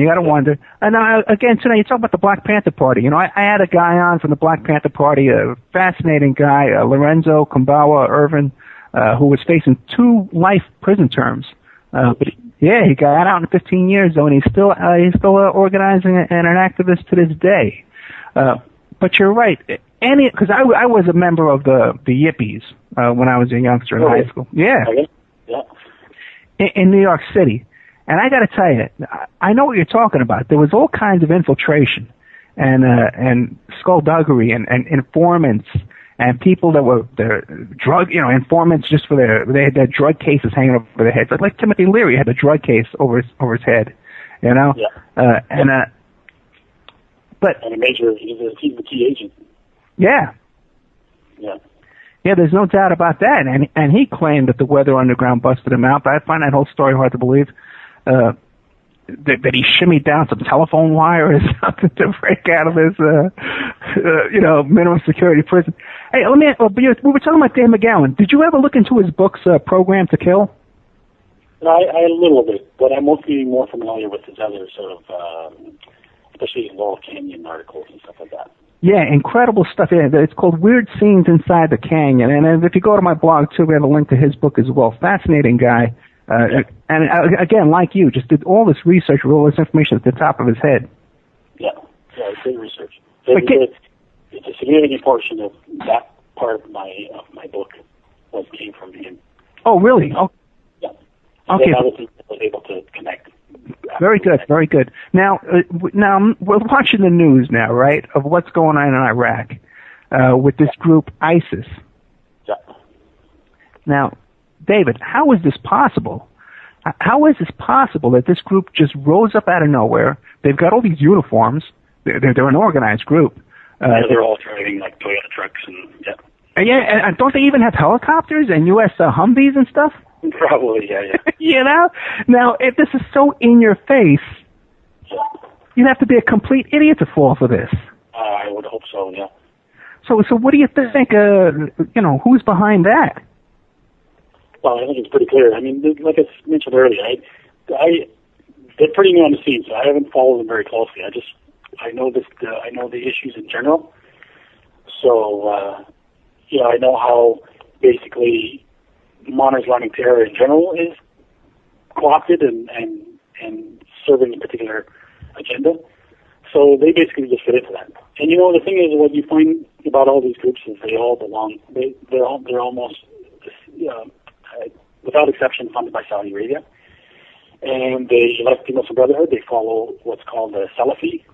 got to wonder. And again, tonight you talk about the Black Panther Party. I had a guy on from the Black Panther Party, a fascinating guy, Lorenzo Kumbawa Irvin, who was facing 2 life prison terms. But yeah, he got out in 15 years though, and he's still organizing and an activist to this day. But you're right. Because I was a member of the Yippies when I was a youngster in high school. Yeah. Okay. Yeah. In New York City. And I got to tell you, I know what you're talking about. There was all kinds of infiltration and skullduggery and informants and people that were drug, informants just they had their drug cases hanging over their heads. Like Timothy Leary had a drug case over his head, Yeah. But and he's the key agent. Yeah. Yeah. Yeah, there's no doubt about that. And he claimed that the Weather Underground busted him out, but I find that whole story hard to believe. That he shimmied down some telephone wire or something to break out of his, minimum security prison. Hey, we were talking about Dan McGowan. Did you ever look into his books, Program to Kill? No, I a little bit, but I'm mostly more familiar with his other sort of, especially his Laurel Canyon articles and stuff like that. Yeah, incredible stuff. Yeah, it's called Weird Scenes Inside the Canyon. And if you go to my blog, too, we have a link to his book as well. Fascinating guy. And again, like you, just did all this research with all this information at the top of his head. Yeah, it's good research. It's a significant portion of that part of my book came from him. Oh, really? Oh, yeah. Okay. Other things I was able to connect. Very good, very good. Now we're watching the news now, right, of what's going on in Iraq with this group ISIS. Yeah. Now, David, how is this possible? How is this possible that this group just rose up out of nowhere? They've got all these uniforms. They're an organized group. They're all driving like Toyota trucks and and don't they even have helicopters and U.S. Humvees and stuff? Probably, yeah. Now, if this is so in your face, you'd have to be a complete idiot to fall for this. I would hope so, yeah. So what do you think? Who's behind that? Well, I think it's pretty clear. I mean, like I mentioned earlier, they're pretty new on the scene, so I haven't followed them very closely. I know the issues in general. So, I know how basically monitors running terror in general is co-opted and serving a particular agenda. So they basically just fit into that. And the thing is, what you find about all these groups is they all belong. They're almost without exception funded by Saudi Arabia, and they, like the Muslim Brotherhood, they follow what's called the Salafi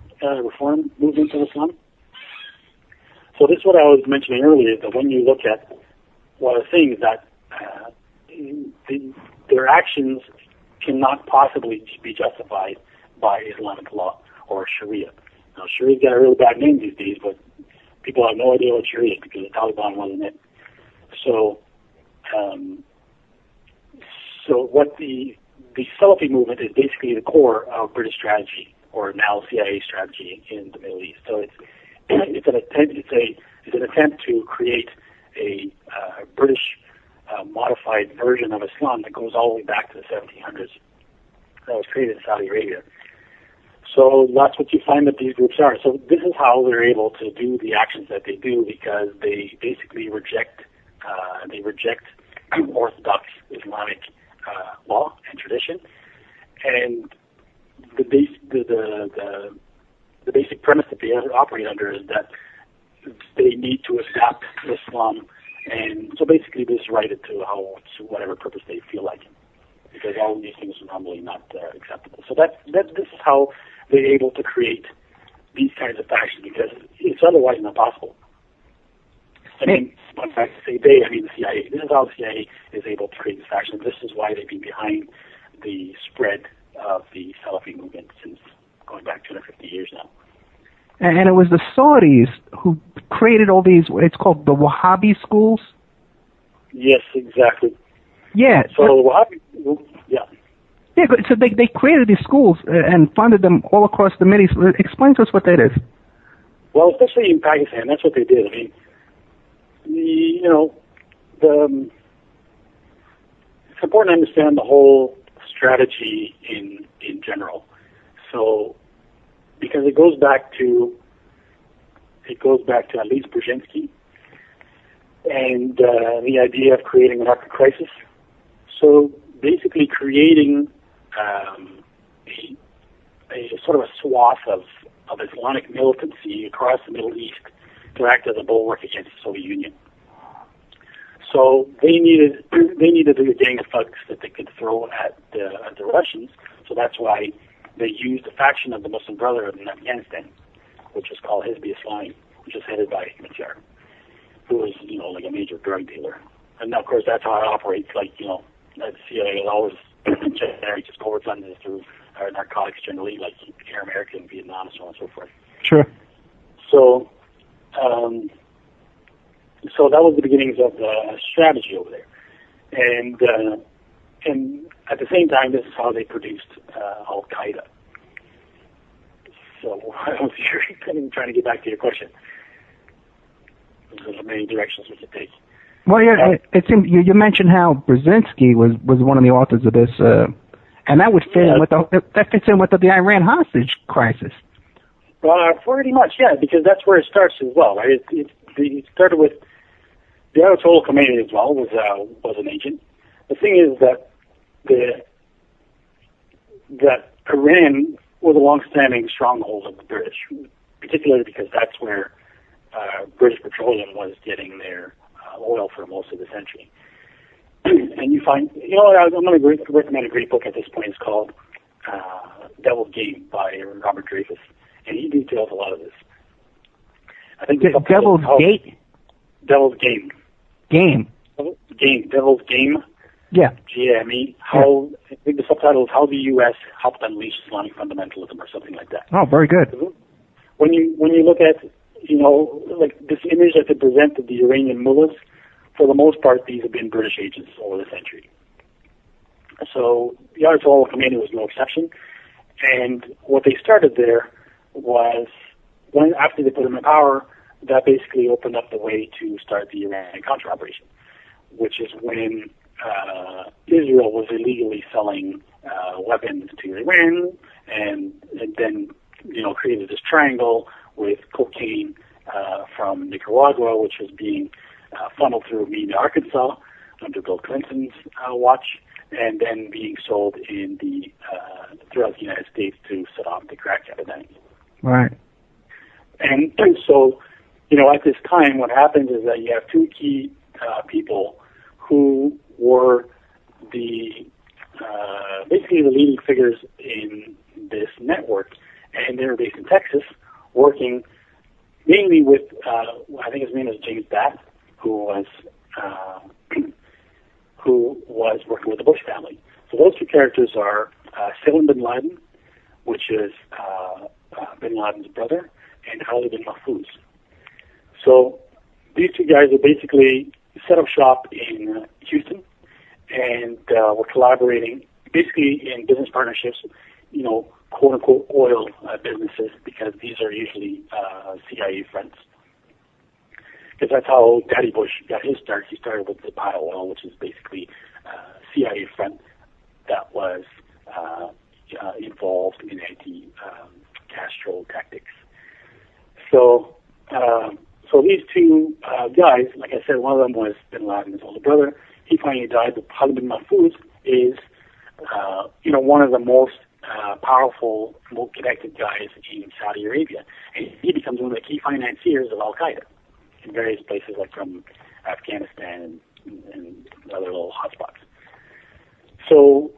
reform movement of Islam. So this is what I was mentioning earlier, that when you look at one of the things that their actions cannot possibly be justified by Islamic law or Sharia. Now, Sharia's got a really bad name these days, but people have no idea what Sharia is because the Taliban wasn't it. So what the Salafi movement is basically the core of British strategy, or now CIA strategy in the Middle East. So it's an attempt to create a British modified version of Islam that goes all the way back to the 1700s. That was created in Saudi Arabia. So that's what you find that these groups are. So this is how they're able to do the actions that they do, because they basically reject orthodox Islamic law and tradition, and the basic premise that they operate under is that they need to adapt Islam, and so basically they just write it to whatever purpose they feel like, because all of these things are normally not acceptable. So this is how they're able to create these kinds of factions, because it's otherwise not possible. I mean, when I say they, I mean the CIA. This is how the CIA is able to create this faction. This is why they've been behind the spread of the Salafi movement since going back 250 years now. And it was the Saudis who created all these, it's called the Wahhabi schools? Yes, exactly. Yeah. So Wahhabi, yeah. Yeah, so they created these schools and funded them all across the Middle East. Explain to us what that is. Well, especially in Pakistan, that's what they did. I mean, it's important to understand the whole strategy in general. So, because it goes back to at least Brzezinski and the idea of creating an arc crisis. So basically creating a sort of a swath of Islamic militancy across the Middle East to act as a bulwark against the Soviet Union. So they needed a gang of thugs that they could throw at the Russians. So that's why they used a faction of the Muslim Brotherhood in Afghanistan, which is called Hizb Islami, which is headed by Mityar, who is, like a major drug dealer. And of course, that's how it operates. Like, the CIA is always generates its covert funding through narcotics generally, like Air America in Vietnam, and so on and so forth. Sure. So, so that was the beginnings of the strategy over there, and at the same time, this is how they produced Al Qaeda. So I'm trying to get back to your question. There's many directions we could take. Well, yeah, it seems you mentioned how Brzezinski was one of the authors of this, and that would fit in with that fits in with the Iran hostage crisis. Pretty much, yeah, because that's where it starts as well, right? It started with the Ayatollah Khomeini as well was an agent. The thing is that Iran was a long-standing stronghold of the British, particularly because that's where British Petroleum was getting their oil for most of the century. And you find, I'm going to recommend a great book at this point. It's called Devil's Game by Robert Dreyfus, and he details a lot of this. I think Devil's Gate? Devil's Game. Devil's Game. Yeah. GME. I think the subtitle is How the U.S. Helped Unleash Islamic Fundamentalism or something like that. Oh, very good. When you look at, like this image that they present of the Iranian mullahs, for the most part, these have been British agents over the century. So the Ayatollah Khomeini was no exception. And what they started there was, after they put him in power, that basically opened up the way to start the Iran-Contra operation, which is when Israel was illegally selling weapons to Iran, and then created this triangle with cocaine from Nicaragua, which was being funneled through Mena, Arkansas, under Bill Clinton's watch, and then being sold throughout the United States to set off the crack epidemic. Right. And so, at this time, what happens is that you have two key people who were basically the leading figures in this network, and they were based in Texas, working mainly with, I think his name is James Bath, who was working with the Bush family. So those two characters are Salem bin Laden, which is bin Laden's brother, and Ali bin Mahfouz. So these two guys are basically set up shop in Houston, and were collaborating basically in business partnerships, quote-unquote oil businesses, because these are usually CIA friends. because that's how Daddy Bush got his start. He started with the Pile Oil, which is basically CIA front that was involved in anti-Castro tactics. So these two guys, like I said, one of them was Bin Laden's older brother. He finally died. But Khalid bin Mahfouz is, one of the most powerful, most connected guys in Saudi Arabia, and he becomes one of the key financiers of Al Qaeda in various places, like from Afghanistan and other little hotspots. So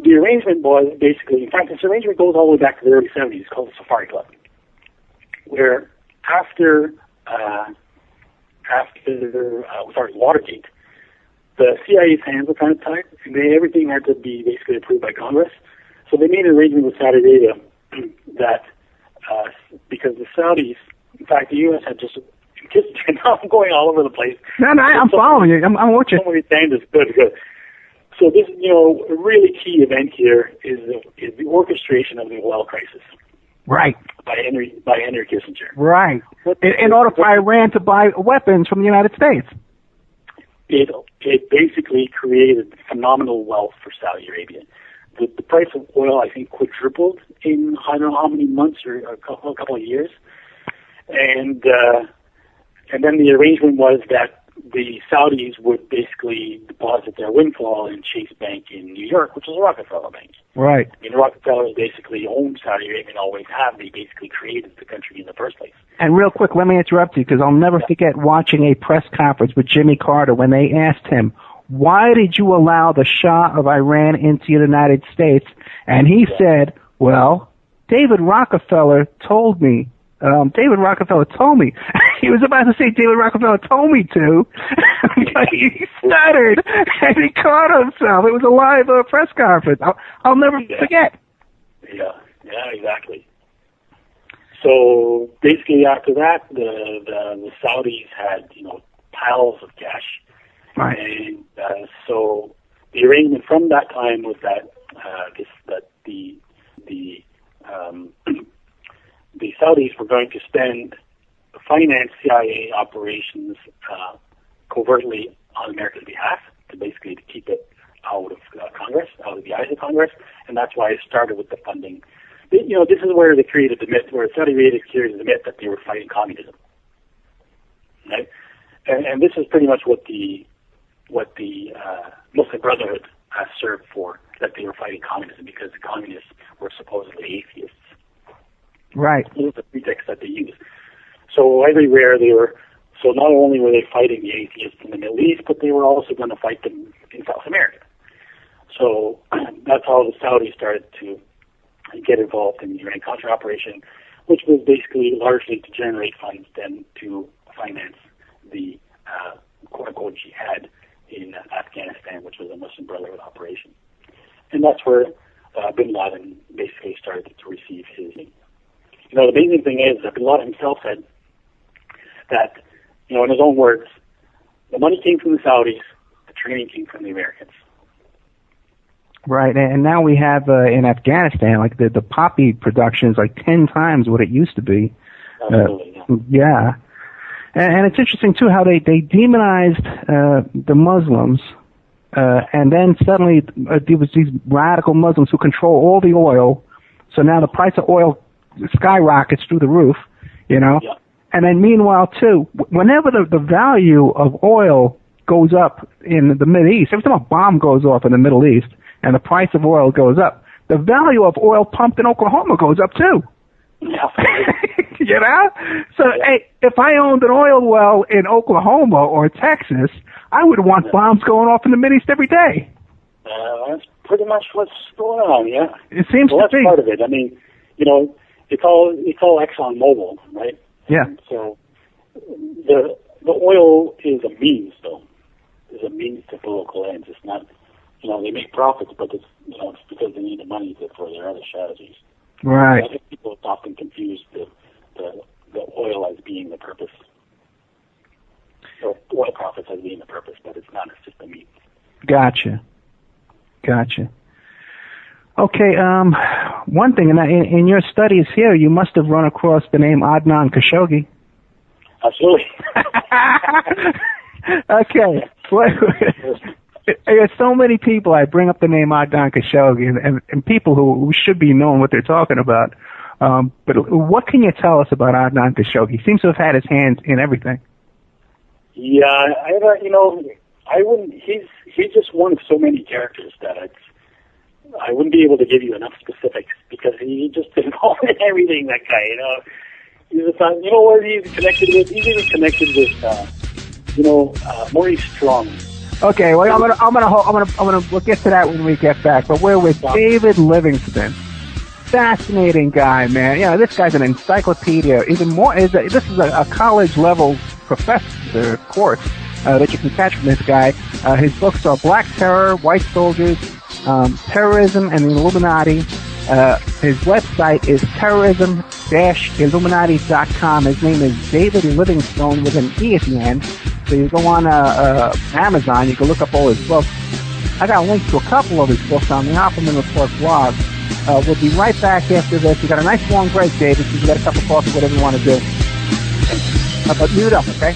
the arrangement was basically, in fact, this arrangement goes all the way back to the early 70s. It's called the Safari Club, where after Watergate, the CIA's hands were kind of tied, and everything had to be basically approved by Congress. So they made an arrangement with Saudi Arabia that because the Saudis, in fact, the U.S. had just now I'm going all over the place. No, I'm following you. I'm watching. So many things is good. So this, a really key event here is the orchestration of the oil crisis. Right. By Henry Kissinger. Right. In order for Iran to buy weapons from the United States. It basically created phenomenal wealth for Saudi Arabia. The price of oil, I think, quadrupled in I don't know how many months or a couple of years. And then the arrangement was that the Saudis would basically deposit their windfall in Chase Bank in New York, which is a Rockefeller bank. Right. I mean, the Rockefellers basically owned Saudi Arabia and always have. They basically created the country in the first place. And real quick, let me interrupt you, because I'll never forget watching a press conference with Jimmy Carter when they asked him, why did you allow the Shah of Iran into the United States? And he said, well, David Rockefeller told me. He was about to say David Rockefeller told me to. He stuttered and he caught himself. It was a live press conference. I'll never forget. Yeah, exactly. So basically after that, the Saudis had, piles of cash. Right. And so the arrangement from that time was that the Saudis were going to finance CIA operations covertly on America's behalf, to keep it out of Congress, out of the eyes of Congress, and that's why it started with the funding. This is where they created the myth, where Saudi Arabia created the myth that they were fighting communism, right? And this is pretty much what the Muslim Brotherhood has served for, that they were fighting communism because the communists were supposedly atheists. Right. This is the pretext that they used. So everywhere so not only were they fighting the atheists in the Middle East, but they were also going to fight them in South America. So that's how the Saudis started to get involved in the Iran-Contra operation, which was basically largely to generate funds then to finance the quote-unquote jihad in Afghanistan, which was a Muslim Brotherhood operation. And that's where Bin Laden basically started to receive his. The amazing thing is that Bin Laden himself said that, in his own words, the money came from the Saudis, the training came from the Americans. Right, and now we have in Afghanistan, like the poppy production is like 10 times what it used to be. Absolutely, yeah. And it's interesting, too, how they demonized the Muslims, and then suddenly there was these radical Muslims who control all the oil, so now the price of oil skyrockets through the roof, Yeah. And then meanwhile, too, whenever the value of oil goes up in the Middle East, every time a bomb goes off in the Middle East and the price of oil goes up, the value of oil pumped in Oklahoma goes up, too. Yeah. So, hey, if I owned an oil well in Oklahoma or Texas, I would want bombs going off in the Middle East every day. That's pretty much what's going on, yeah. It seems to that's be. Part of it. I mean, it's all Exxon Mobil, right? Yeah. So the oil is a means, though. It's a means to political ends. It's not, they make profits, but it's because they need the money for their other strategies. Right. I think people often confuse the oil as being the purpose, or oil profits as being the purpose, but it's not. It's just a means. Gotcha. Okay, one thing, in your studies here, you must have run across the name Adnan Khashoggi. Absolutely. Okay. There's so many people. I bring up the name Adnan Khashoggi, and people who should be knowing what they're talking about. But what can you tell us about Adnan Khashoggi? He seems to have had his hands in everything. Yeah, I wouldn't. He's just one of so many characters that I wouldn't be able to give you enough specifics because he just involved in everything. That guy, what he's connected with? He's even connected with, Maurice Strong. Okay, well, we'll get to that when we get back. But we're with David Livingstone. Fascinating guy, man. This guy's an encyclopedia. Even more, this is a college level professor course that you can catch from this guy. His books are Black Terror, White Soldiers, Terrorism, and the Illuminati. His website is terrorism-illuminati.com. His name is David Livingstone with an E at the end. So you go on Amazon, you can look up all his books. I got a link to a couple of his books on the Opperman Report blog. We'll be right back after this. We got a nice long break, David, so you got a cup of coffee, whatever you want to do. But mute up, okay?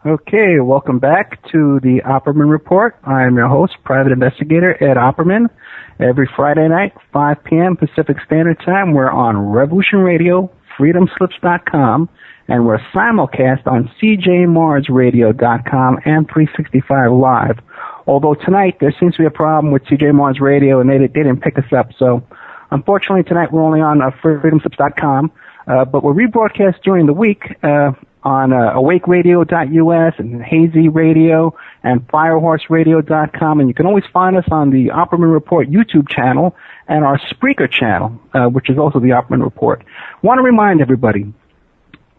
Okay, welcome back to the Opperman Report. I am your host, Private Investigator Ed Opperman. Every Friday night, 5 p.m. Pacific Standard Time, we're on Revolution Radio, freedomslips.com, and we're simulcast on cjmarsradio.com and 365 Live. Although tonight there seems to be a problem with CJ Mars Radio, and they didn't pick us up. So, unfortunately, tonight we're only on freedomslips.com, but we're rebroadcast during the week on awakeradio.us and Hazy Radio and firehorseradio.com, and you can always find us on the Opperman Report YouTube channel and our Spreaker channel, which is also the Opperman Report. Want to remind everybody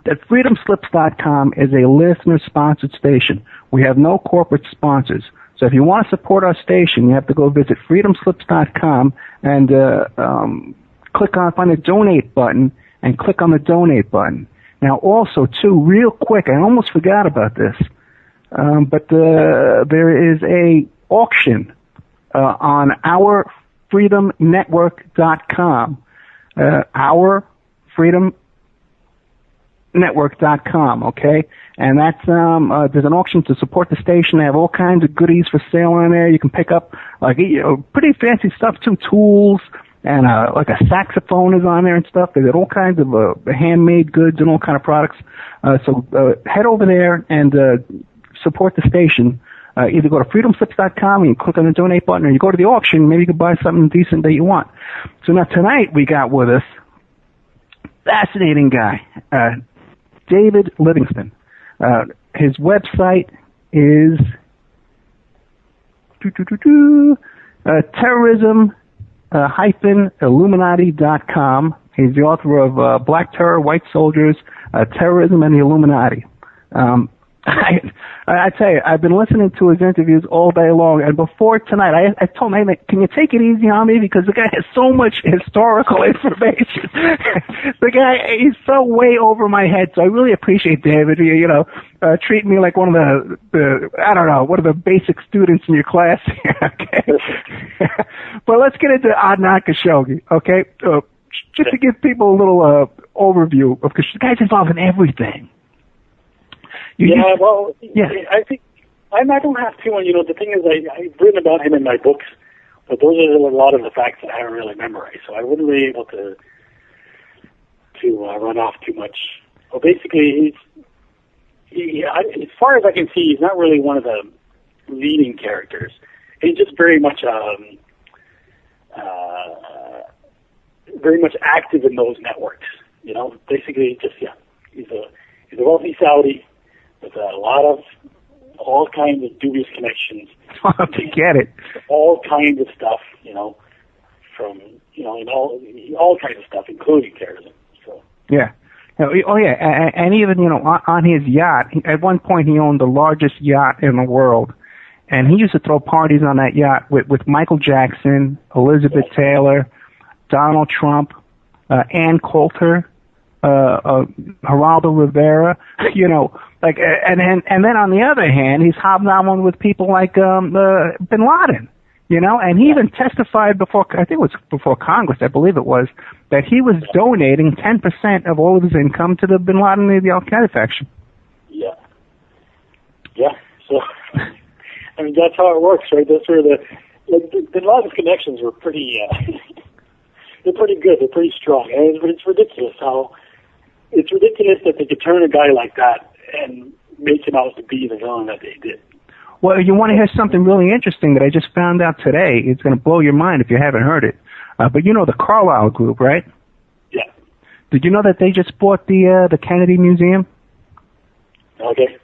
that freedomslips.com is a listener-sponsored station. We have no corporate sponsors. So if you want to support our station, you have to go visit freedomslips.com and find the donate button and click on the donate button. Now also, too, real quick, I almost forgot about this, but there is a auction on ourfreedomnetwork.com, ourfreedomnetwork.com, okay? And that's there's an auction to support the station. They have all kinds of goodies for sale on there. You can pick up pretty fancy stuff too, tools. And like a saxophone is on there and stuff. They got all kinds of handmade goods and all kind of products. So head over there and support the station. Either go to freedomslips.com and you click on the donate button, or you go to the auction. Maybe you can buy something decent that you want. So now tonight we got with us fascinating guy, David Livingstone. His website is terrorism Illuminati.com. He's the author of Black Terror, White Soldiers, Terrorism, and the Illuminati. I tell you, I've been listening to his interviews all day long, and before tonight, I told him, hey, can you take it easy on me? Because the guy has so much historical information. The guy, he's so way over my head, so I really appreciate David, treating me like one of one of the basic students in your class. Okay? But let's get into Adnan Khashoggi, okay? Just to give people a little overview, because the guy's involved in everything. I think I don't have to. And the thing is, I've written about him in my books, but those are a lot of the facts that I haven't really memorized, so I wouldn't be able to run off too much. Well, basically, as far as I can see, he's not really one of the leading characters. He's just very much active in those networks. Basically, he's a wealthy Saudi with a lot of all kinds of dubious connections. To get it. All kinds of stuff, from all kinds of stuff, including terrorism. So. Yeah. Oh yeah, and even on his yacht, at one point he owned the largest yacht in the world, and he used to throw parties on that yacht with Michael Jackson, Elizabeth Taylor, Donald Trump, Ann Coulter, Geraldo Rivera, and then on the other hand, he's hobnobbing with people like Bin Laden, and he even testified before Congress, I believe it was, that he was donating 10% of all of his income to the Bin Laden, the Al Qaeda faction. Yeah, Yeah. So, I mean, that's how it works, right? That's where a lot of connections were pretty, they're pretty good. They're pretty strong. And it's ridiculous that they could turn a guy like that and make him out to be the villain that they did. Well, you want to hear something really interesting that I just found out today? It's going to blow your mind if you haven't heard it. But you know the Carlyle Group, right? Yeah. Did you know that they just bought the Kennedy Museum? Okay.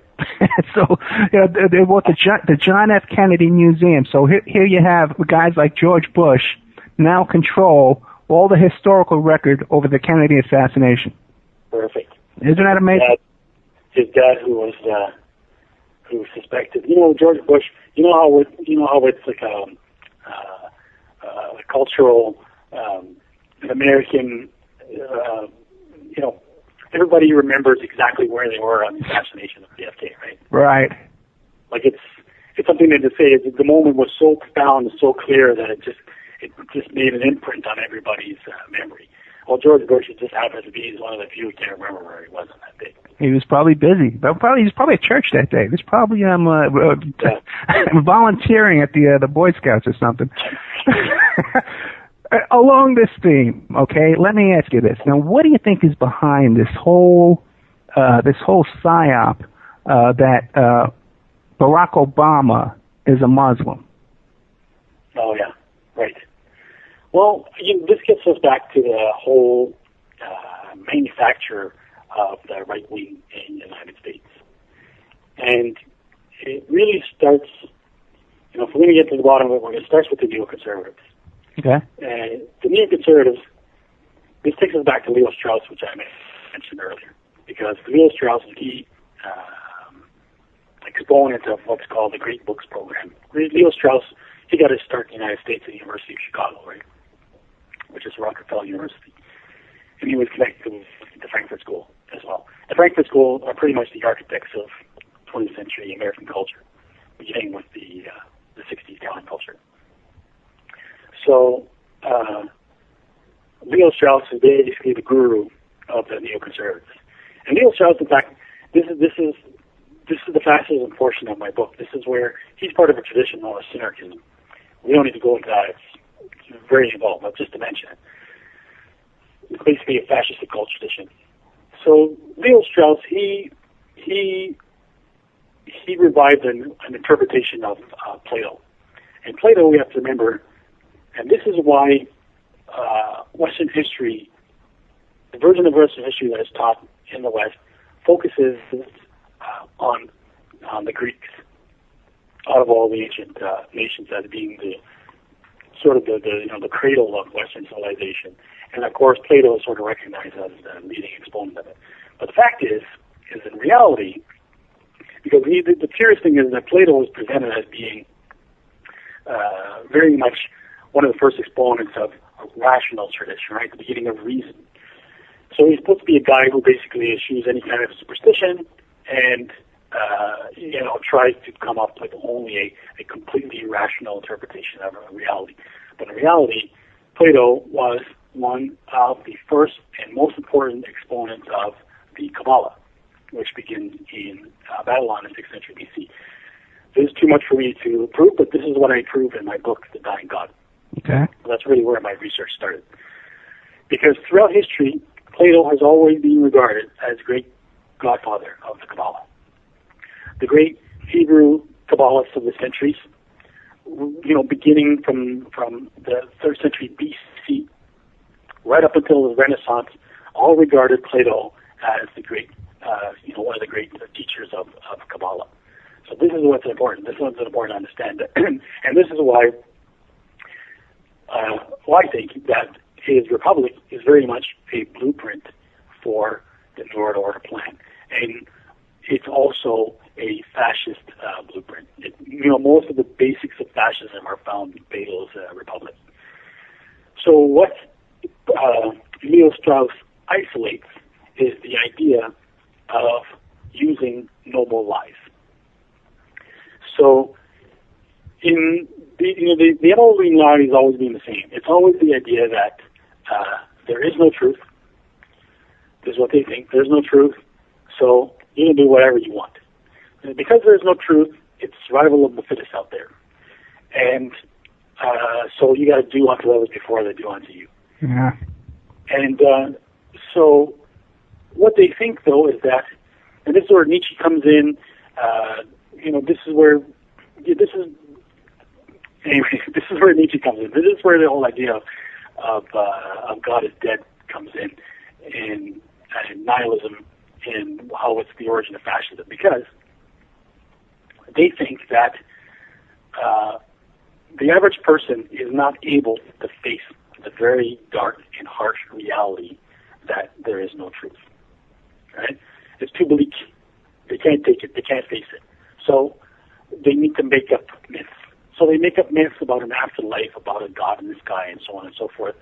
So they bought the John F. Kennedy Museum. So here you have guys like George Bush now control all the historical record over the Kennedy assassination. Perfect. Isn't that amazing? His dad, who was suspected. George Bush. You know how it's like a cultural American. Everybody remembers exactly where they were on the assassination of JFK, right? Right. Like it's something that to say is the moment was so profound and so clear that it just made an imprint on everybody's memory. Well, George Bush just happens to be one of the few who can't remember where he was on that day. He was probably busy. He was probably at church that day. He was probably volunteering at the Boy Scouts or something. Along this theme, okay, let me ask you this. Now, what do you think is behind this whole psyop that Barack Obama is a Muslim? Oh, yeah, right. Well, this gets us back to the whole manufacture of the right wing in the United States. And it really starts, if we're going to get to the bottom of it, it starts with the neoconservatives. Okay. The neoconservatives, this takes us back to Leo Strauss, which I mentioned earlier, because Leo Strauss is the exponent of what's called the Great Books Program. Leo Strauss, he got his start in the United States at the University of Chicago, right, which is Rockefeller University, and he was connected with the Frankfurt School as well. The Frankfurt School are pretty much the architects of 20th century American culture, beginning with the 60s Italian culture. So, Leo Strauss is basically the guru of the neoconservatives. And Leo Strauss, in fact, this is the fascism portion of my book. This is where he's part of a tradition known as synarchism. We don't need to go into that. It's very involved, but just to mention it. It's basically a fascist occult tradition. So Leo Strauss, he revived an interpretation of Plato. And Plato, we have to remember, and this is why Western history, the version of Western history that is taught in the West, focuses on the Greeks out of all the ancient nations as being the cradle of Western civilization. And of course, Plato is sort of recognized as the leading exponent of it. But the fact is in reality, because the curious thing is that Plato was presented as being very much one of the first exponents of rational tradition, right? The beginning of reason. So he's supposed to be a guy who basically eschews any kind of superstition and tries to come up with only a completely rational interpretation of reality. But in reality, Plato was one of the first and most important exponents of the Kabbalah, which begins in Babylon in 6th century BC. This is too much for me to prove, but this is what I prove in my book, The Dying God. Okay. So that's really where my research started. Because throughout history, Plato has always been regarded as great godfather of the Kabbalah. The great Hebrew Kabbalists of the centuries, beginning from the 3rd century BC, right up until the Renaissance, all regarded Plato as the great, one of the great teachers of Kabbalah. So this is what's important. This is what's important to understand. And this is why I think that his republic is very much a blueprint for the New World Order plan. And it's also a fascist blueprint. Most of the basics of fascism are found in Plato's republic. So what Leo Strauss isolates is the idea of using noble lies. So in the evolutionary line has always been the same. It's always the idea that there is no truth. This is what they think. There's no truth. So you can do whatever you want. because there's no truth, it's survival of the fittest out there. And so you got to do unto others before they do unto you. Yeah. And so what they think, though, is that, and this is where Nietzsche comes in, this is where Nietzsche comes in. This is where the whole idea of God is dead comes in, and nihilism, and how it's the origin of fascism, because they think that the average person is not able to face the very dark and harsh reality that there is no truth. Right? It's too bleak. They can't take it. They can't face it. So they need to make up myths. So they make up myths about an afterlife, about a God in the sky, and so on and so forth,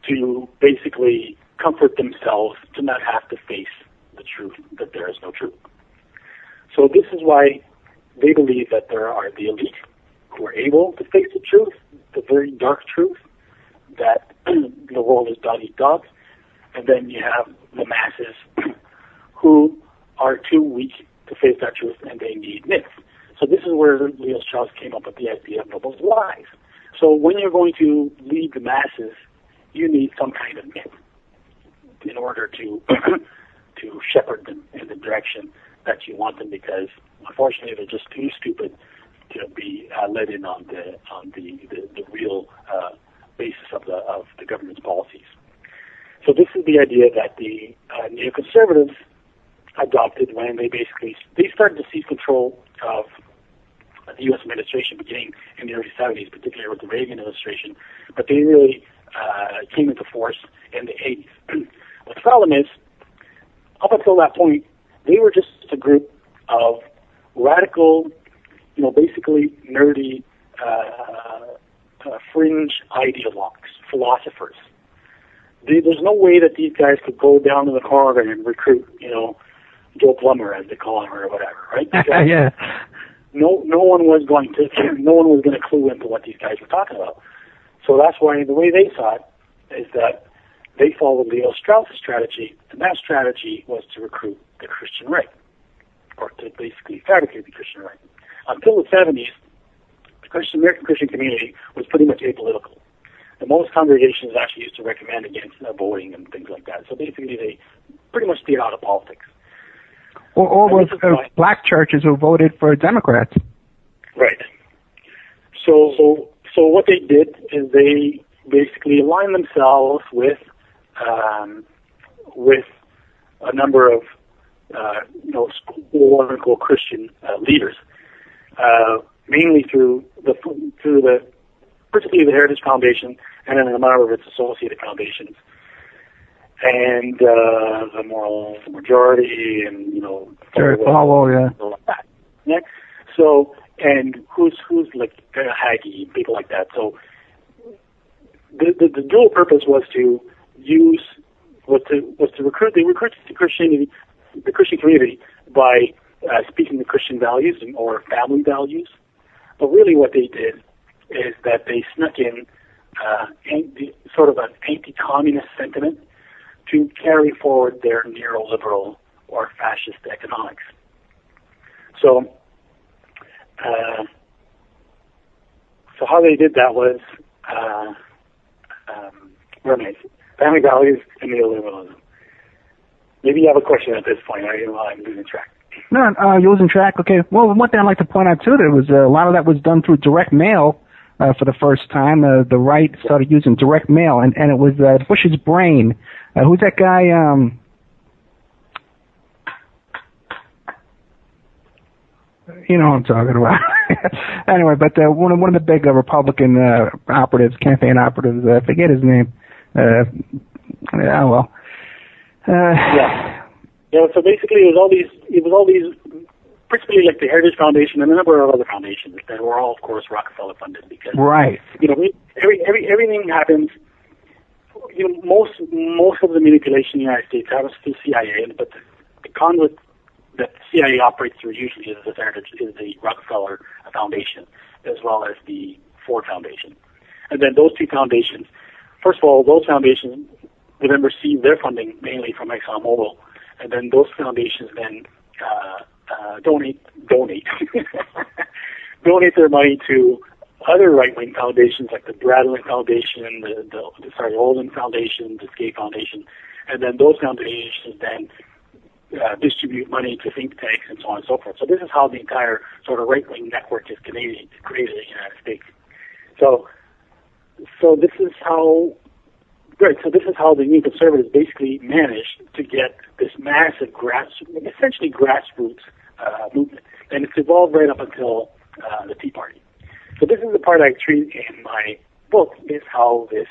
to basically comfort themselves to not have to face the truth, that there is no truth. So this is why they believe that there are the elite who are able to face the truth, the very dark truth, that the world is dog eat dog, and then you have the masses who are too weak to face that truth, and they need myths. So this is where Leo Strauss came up with the idea of noble lies. So when you're going to lead the masses, you need some kind of myth in order to to shepherd them in the direction that you want them, because unfortunately they're just too stupid to be led in on the real basis of the government's policies. So this is the idea that the neoconservatives adopted when they started to seize control of the U.S. administration beginning in the early 70s, particularly with the Reagan administration, but they really came into force in the 80s. But the problem is, up until that point, they were just a group of radical, basically nerdy, fringe ideologues, philosophers. There's no way that these guys could go down to the corner and recruit, Joe Plumber, as they call him, or whatever, right? Yeah. No one was going to clue into what these guys were talking about. So that's why the way they saw it is that they followed Leo Strauss' strategy, and that strategy was to recruit the Christian right, or to basically fabricate the Christian right. Until the 70s, the American Christian community was pretty much apolitical. And most congregations actually used to recommend against voting and things like that. So basically, they pretty much stayed out of politics. Or with black churches who voted for Democrats. Right. So what they did is they basically aligned themselves with a number of quote-unquote Christian leaders, mainly through particularly the Heritage Foundation, and then a number of its associated foundations, and the Moral Majority, and Jerry Falwell, yeah. So, and who's like Hagee, people like that. So the dual purpose was to recruit the Christian community by speaking the Christian values or family values. But really, what they did is that they snuck in sort of an anti-communist sentiment to carry forward their neoliberal or fascist economics. So how they did that was family values and neoliberalism. Maybe you have a question at this point. I'm losing track. No, you're losing track. Okay. Well, one thing I'd like to point out too, there was a lot of that was done through direct mail for the first time. The right started using direct mail, and it was Bush's brain. Who's that guy? You know what I'm talking about. Anyway, but one of the big Republican campaign operatives, I forget his name. Yeah. So basically, it was all these, principally like the Heritage Foundation and a number of other foundations that were all, of course, Rockefeller funded, because everything happens. Most of the manipulation in the United States happens through CIA, but the conduit that CIA operates through usually is the Rockefeller Foundation, as well as the Ford Foundation. And then those two foundations, first of all, those foundations would then receive their funding mainly from ExxonMobil, and then those foundations then donate their money to other right-wing foundations like the Bradley Foundation, the Olin Foundation, the Skate Foundation, and then those foundations then distribute money to think tanks and so on and so forth. So this is how the entire sort of right-wing network is created in the United States. So this is how the New Conservatives basically managed to get this massive essentially grassroots movement, and it's evolved right up until the Tea Party. So this is the part I treat in my book, is how this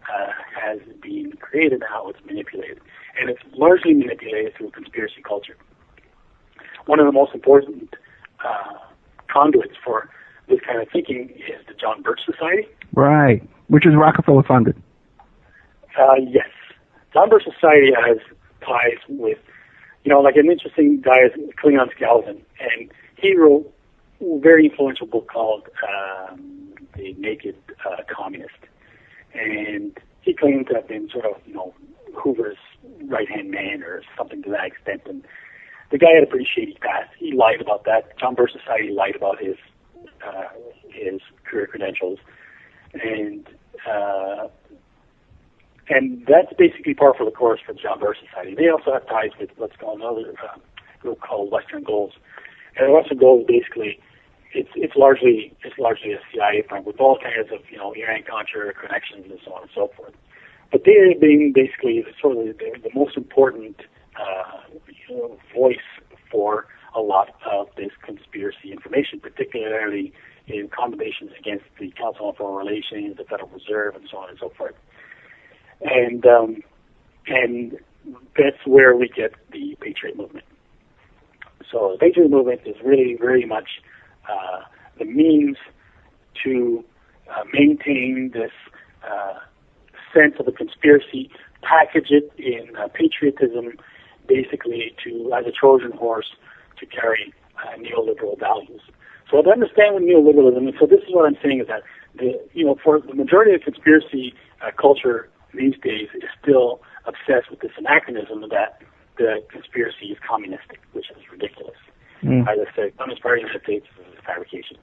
has been created, how it's manipulated. And it's largely manipulated through conspiracy culture. One of the most important conduits for this kind of thinking is the John Birch Society. Right, which is Rockefeller funded. Yes. John Birch Society has ties with, like an interesting guy is Klingon Skelton, and he wrote a very influential book called The Naked Communist. And he claimed to have been sort of, Hoover's right-hand man or something to that extent. And the guy had a pretty shady past. He lied about that. John Birch Society lied about his career credentials. And that's basically par for the course for the John Birch Society. They also have ties with what's called another group called Western Goals. And Western Goals basically, it's largely a CIA firm with all kinds of Iran-Contra connections and so on and so forth. But they are being basically sort of the most important voice for a lot of this conspiracy information, particularly in combinations against the Council on Foreign Relations, the Federal Reserve, and so on and so forth. And that's where we get the Patriot movement. So the Patriot movement is really very much the means to maintain this sense of a conspiracy, package it in patriotism, basically as a Trojan horse to carry neoliberal values. So to understand what neoliberalism is, so this is what I'm saying is that for the majority of conspiracy culture these days is still obsessed with this anachronism that the conspiracy is communistic, which is ridiculous. As I said, Communist Party of the United States is a fabrication.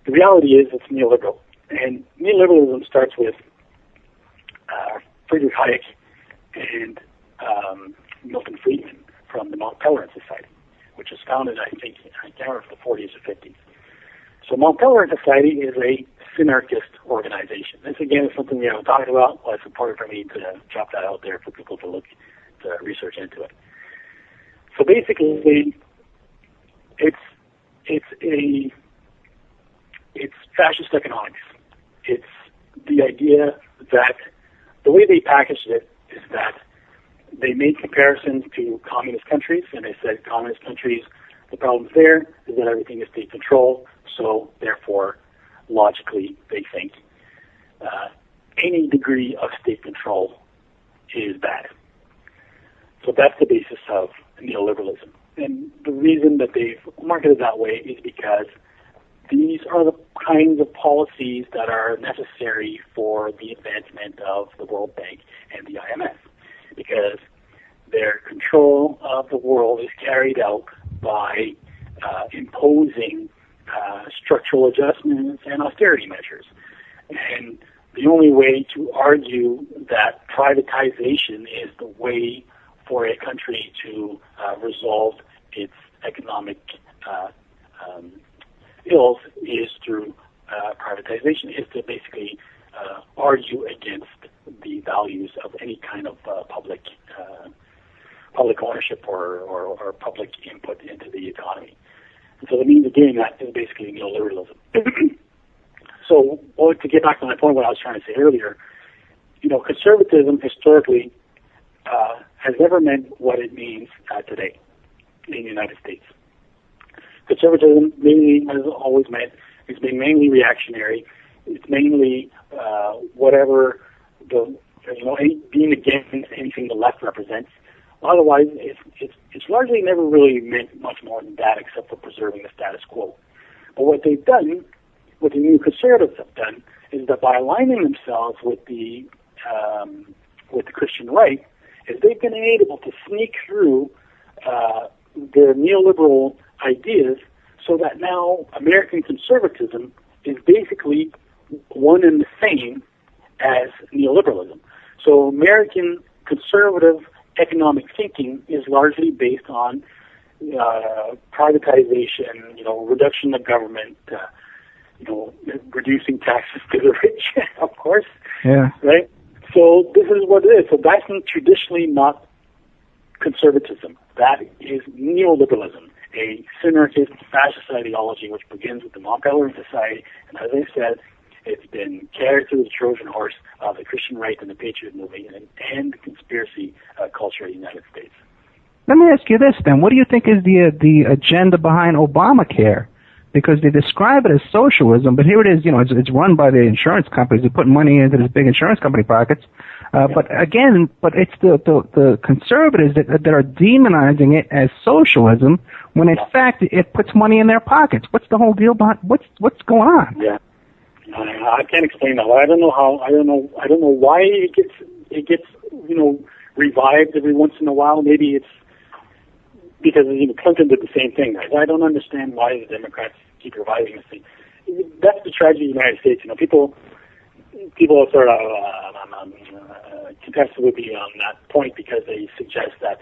The reality is it's neoliberal. And neoliberalism starts with Friedrich Hayek and Milton Friedman from the Mount Pelerin Society, which was founded, I think, I can't remember if the 40s or 50s. So Mount Pelerin Society is a synarchist organization. This, again, is something we haven't talked about. Well, it's important for me to drop that out there for people to research into it. So basically, it's fascist economics. It's the idea that the way they packaged it is that they made comparisons to communist countries, and they said communist countries, the problem there is that everything is state control, so therefore, logically, they think any degree of state control is bad. So that's the basis of neoliberalism. And the reason that they've marketed that way is because these are the kinds of policies that are necessary for the advancement of the World Bank and the IMF, because their control of the world is carried out by imposing structural adjustments and austerity measures. And the only way to argue that privatization is the way for a country to resolve its economic ills is through privatization, is to basically argue against the values of any kind of public ownership or public input into the economy. And so the means of doing that is basically neoliberalism. So, to get back to my point, what I was trying to say earlier, conservatism historically has never meant what it means today in the United States. Conservatism mainly has always meant it's been mainly reactionary. It's mainly whatever being against anything the left represents. Otherwise, it's largely never really meant much more than that, except for preserving the status quo. But what they've done, what the new conservatives have done, is that by aligning themselves with the Christian right, is they've been able to sneak through their neoliberal ideas, so that now American conservatism is basically one and the same as neoliberalism. So American conservative economic thinking is largely based on privatization, reduction of government, reducing taxes to the rich, of course. Yeah. Right? So this is what it is. So that's traditionally not conservatism. That is neoliberalism, a synarchist fascist ideology which begins with the Mont-Pelerin Society, and as I said, it's been carried through the Trojan horse of the Christian right and the Patriot movement and conspiracy culture in the United States. Let me ask you this then. What do you think is the agenda behind Obamacare? Because they describe it as socialism, but here it is, it's run by the insurance companies. They're putting money into these big insurance company pockets. But it's the conservatives that are demonizing it as socialism, when in fact it puts money in their pockets. What's the whole deal behind, what's going on? Yeah. I can't explain that. I don't know how. I don't know why it gets revived every once in a while. Maybe it's because Clinton did the same thing. Right? I don't understand why the Democrats keep reviving this thing. That's the tragedy of the United States. People are sort of contested with me on that point because they suggest that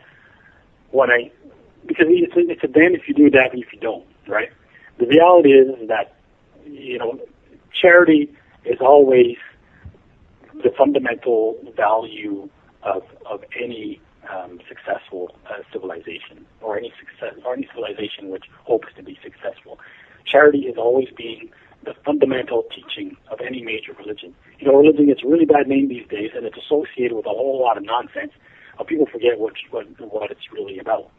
because it's a damn if you do, damn if you don't. Right? The reality is that charity is always the fundamental value of any successful civilization, or any civilization which hopes to be successful. Charity has always been the fundamental teaching of any major religion. Religion gets a really bad name these days, and it's associated with a whole lot of nonsense. People forget what it's really about.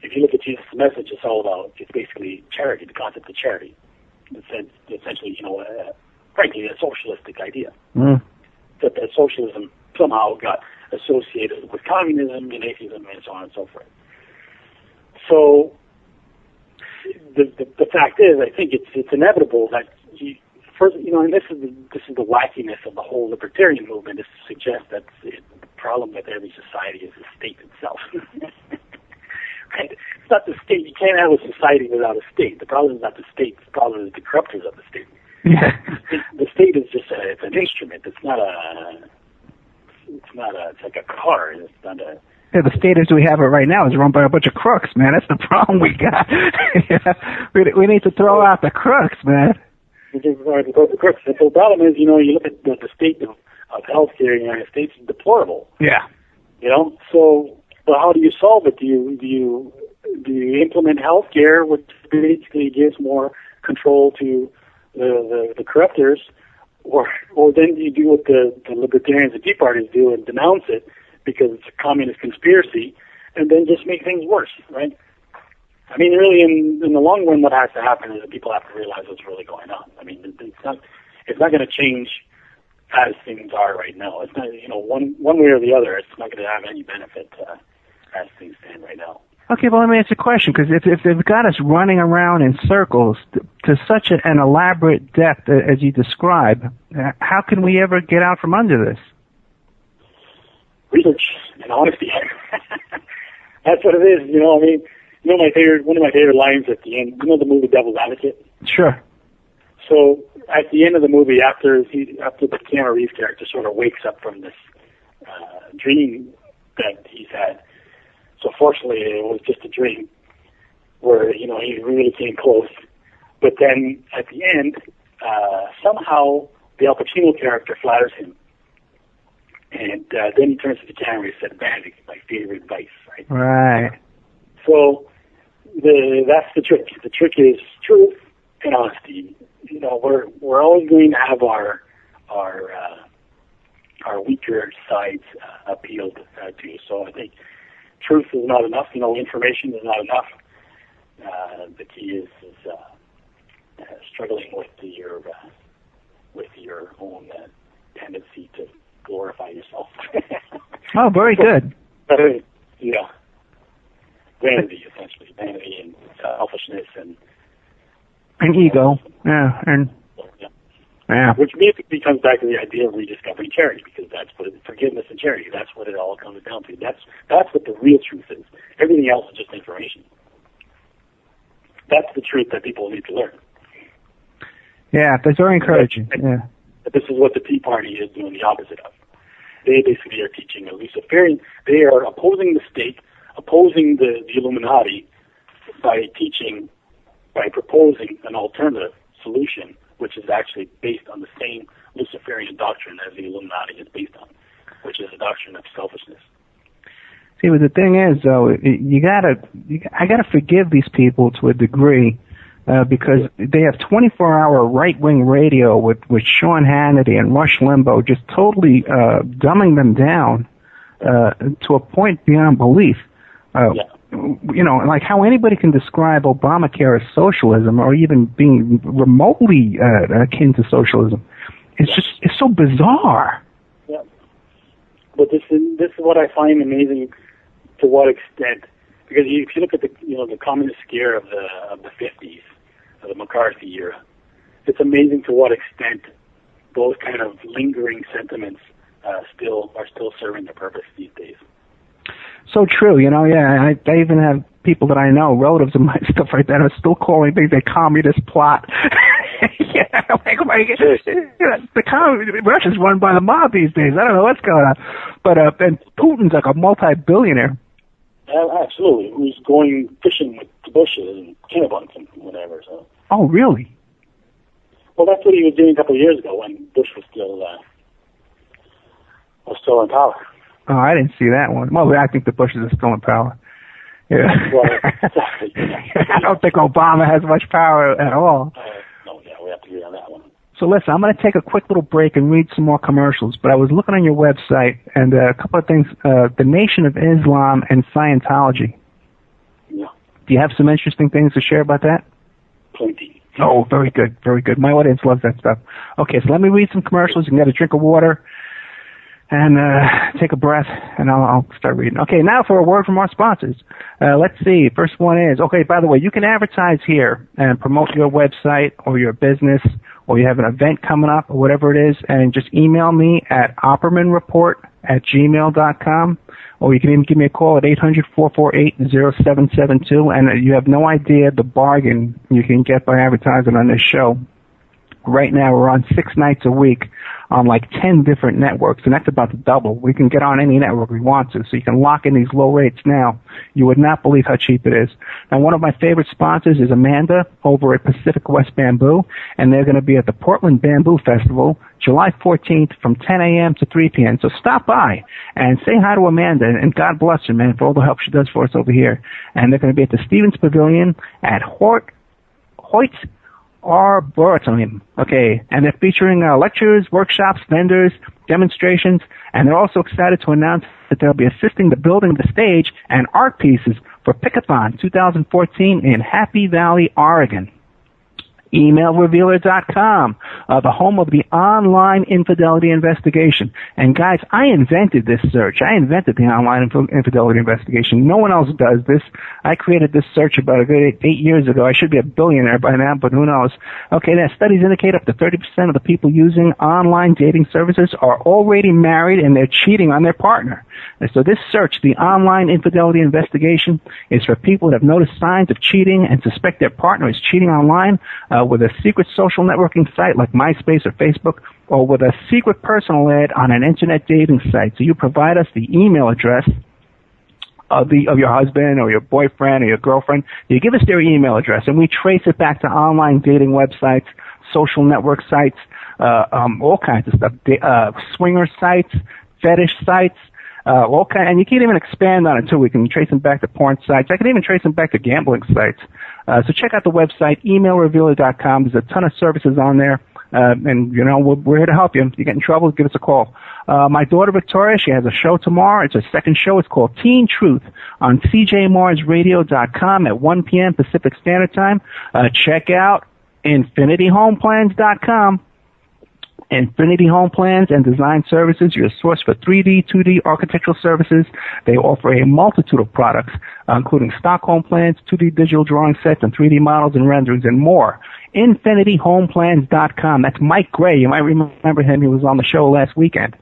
If you look at Jesus' message, it's basically charity, the concept of charity. It's essentially, frankly, a socialistic idea. Mm. That socialism somehow got associated with communism and atheism and so on and so forth. So the fact is, I think it's inevitable that and this is the wackiness of the whole libertarian movement, is to suggest that the problem with every society is the state itself. Right? It's not the state. You can't have a society without a state. The problem is not the state. The problem is the corruptors of the state. Yeah. The state is just it's an instrument. It's like a car. It's not a. Yeah, the state as we have it right now is run by a bunch of crooks, man. That's the problem we got. We need to throw out the crooks, man. The crooks. The problem is, you look at the state of healthcare in the United States is deplorable. Yeah. So how do you solve it? Do you implement healthcare, which basically gives more control to the corruptors, or then you do what the libertarians and Tea Parties do and denounce it because it's a communist conspiracy, and then just make things worse, right? I mean, really, in the long run, what has to happen is that people have to realize what's really going on. I mean, it's not going to change as things are right now. It's not, one way or the other. It's not going to have any benefit as things stand right now. Okay, well, let me ask you a question, because if they've got us running around in circles to such an elaborate depth as you describe, how can we ever get out from under this? Research and honesty. That's what it is. One of my favorite lines at the end. The movie Devil's Advocate? Sure. So at the end of the movie, after the Keanu Reeves character sort of wakes up from this dream that he's had. So fortunately, it was just a dream where, he really came close. But then at the end, somehow the Al Pacino character flatters him. And then he turns to the camera and said, "Vanity, my favorite vice," right? Right. So that's the trick. The trick is truth and honesty. We're always going to have our weaker sides appealed to. So I think truth is not enough. Information is not enough. The key is struggling with your own tendency to glorify yourself. Oh, very good. Yeah. Vanity, essentially. Vanity and selfishness and ego. Yeah. Yeah. Which basically comes back to the idea of rediscovering charity, because that's what forgiveness and charity. That's what it all comes down to. That's what the real truth is. Everything else is just information. that's the truth that people need to learn. Yeah, that's very encouraging. Yeah. This is what the Tea Party is doing the opposite of. They basically are teaching a Luciferian. They are opposing the state, opposing the Illuminati by proposing an alternative solution, which is actually based on the same Luciferian doctrine as the Illuminati is based on, which is a doctrine of selfishness. See, but the thing is, though, I gotta forgive these people to a degree. Because they have 24-hour right-wing radio with Sean Hannity and Rush Limbaugh just totally dumbing them down to a point beyond belief. You know, like how anybody can describe Obamacare as socialism or even being remotely akin to socialism. It's so bizarre. Yeah. But this is what I find amazing. To what extent? Because if you look at the communist scare of the 50s, of the McCarthy era, it's amazing to what extent those kind of lingering sentiments are still serving their purpose these days. So true, you know. Yeah, I even have people that I know, relatives of mine, stuff like that, are still calling things a communist plot. Yeah, Russia's run by the mob these days. I don't know what's going on, but and Putin's like a multi-billionaire. Absolutely, who's going fishing with the bushes and Kennebunks and whatever. So. Oh, really? Well, that's what he was doing a couple of years ago when Bush was still in power. Oh, I didn't see that one. Well, I think the Bushes are still in power. Yeah. Well, I don't think Obama has much power at all. No, yeah, we have to agree on that one. So listen, I'm going to take a quick little break and read some more commercials, but I was looking on your website, and a couple of things, the Nation of Islam and Scientology. Yeah. Do you have some interesting things to share about that? Plenty. Oh, very good, very good. My audience loves that stuff. Okay, so let me read some commercials. You can get a drink of water and take a breath, and I'll start reading. Okay, now for a word from our sponsors. Let's see. First one is, okay, by the way, you can advertise here and promote your website or your business, or you have an event coming up or whatever it is, and just email me at oppermanreport@gmail.com, or you can even give me a call at 800-448-0772, and you have no idea the bargain you can get by advertising on this show. Right now, we're on 6 nights a week on like 10 different networks, and that's about to double. We can get on any network we want to, so you can lock in these low rates now. You would not believe how cheap it is. Now, one of my favorite sponsors is Amanda over at Pacific West Bamboo, and they're going to be at the Portland Bamboo Festival July 14th from 10 a.m. to 3 p.m. So stop by and say hi to Amanda, and God bless her, man, for all the help she does for us over here. And they're going to be at the Stevens Pavilion at Hoyt's Arboretum, okay, and they're featuring lectures, workshops, vendors, demonstrations, and they're also excited to announce that they'll be assisting the building of the stage and art pieces for Pickathon 2014 in Happy Valley, Oregon. emailrevealer.com, the home of the online infidelity investigation. And guys, I invented this search. I invented the online infidelity investigation. No one else does this. I created this search about a good 8 years ago. I should be a billionaire by now, but who knows? Okay, now studies indicate up to 30% of the people using online dating services are already married and they're cheating on their partner. And so this search, the online infidelity investigation, is for people that have noticed signs of cheating and suspect their partner is cheating online with a secret social networking site like MySpace or Facebook, or with a secret personal ad on an internet dating site. So you provide us the email address of your husband or your boyfriend or your girlfriend. You give us their email address, and we trace it back to online dating websites, social network sites, all kinds of stuff, swinger sites, fetish sites, and you can even expand on it too. We can trace them back to porn sites. I can even trace them back to gambling sites. So check out the website, emailrevealer.com. There's a ton of services on there. And, you know, we're here to help you. If you get in trouble, give us a call. My daughter, Victoria, she has a show tomorrow. It's her second show. It's called Teen Truth on cjmarsradio.com at 1 p.m. Pacific Standard Time. Check out infinityhomeplans.com. Infinity Home Plans and Design Services, your source for 3D, 2D architectural services. They offer a multitude of products, including stock home plans, 2D digital drawing sets, and 3D models and renderings, and more. InfinityHomePlans.com. That's Mike Gray. You might remember him. He was on the show last weekend.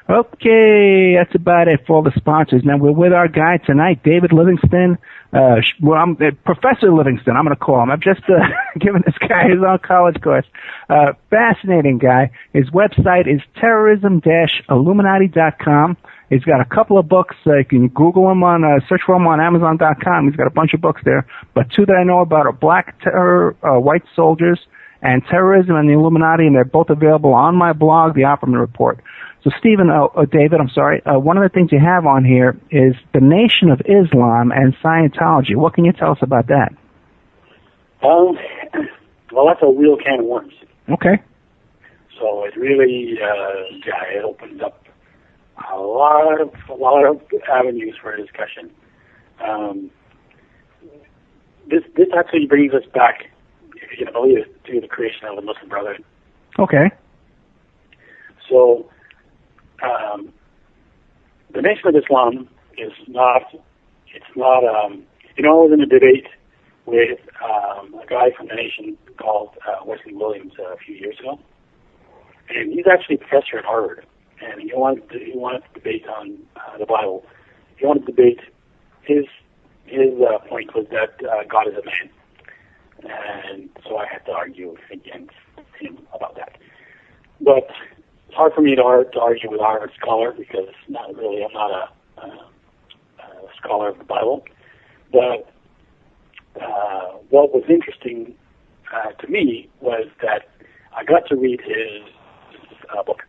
Okay, that's about it for all the sponsors. Now, we're with our guy tonight, David Livingstone, Well, I'm Professor Livingstone. I'm going to call him. I'm just giving this guy his own college course. Fascinating guy. His website is terrorism-illuminati.com. He's got a couple of books. You can Google him search for him on Amazon.com. He's got a bunch of books there. But two that I know about are Black Terror, White Soldiers, and Terrorism and the Illuminati, and they're both available on my blog, The Opperman Report. So, David, I'm sorry. One of the things you have on here is the Nation of Islam and Scientology. What can you tell us about that? Well, that's a real can of worms. Okay. So it really, it opens up a lot of avenues for discussion. This actually brings us back, if you can believe it, to the creation of the Muslim Brotherhood. Okay. So, the Nation of Islam is not, I was in a debate with a guy from the Nation called Wesley Williams a few years ago, and he's actually a professor at Harvard, and he wanted to debate on the Bible. He wanted to debate, his point was that God is a man, and so I had to argue against him about that. But it's hard for me to argue with a Harvard scholar because I'm not a scholar of the Bible. But what was interesting to me was that I got to read his book,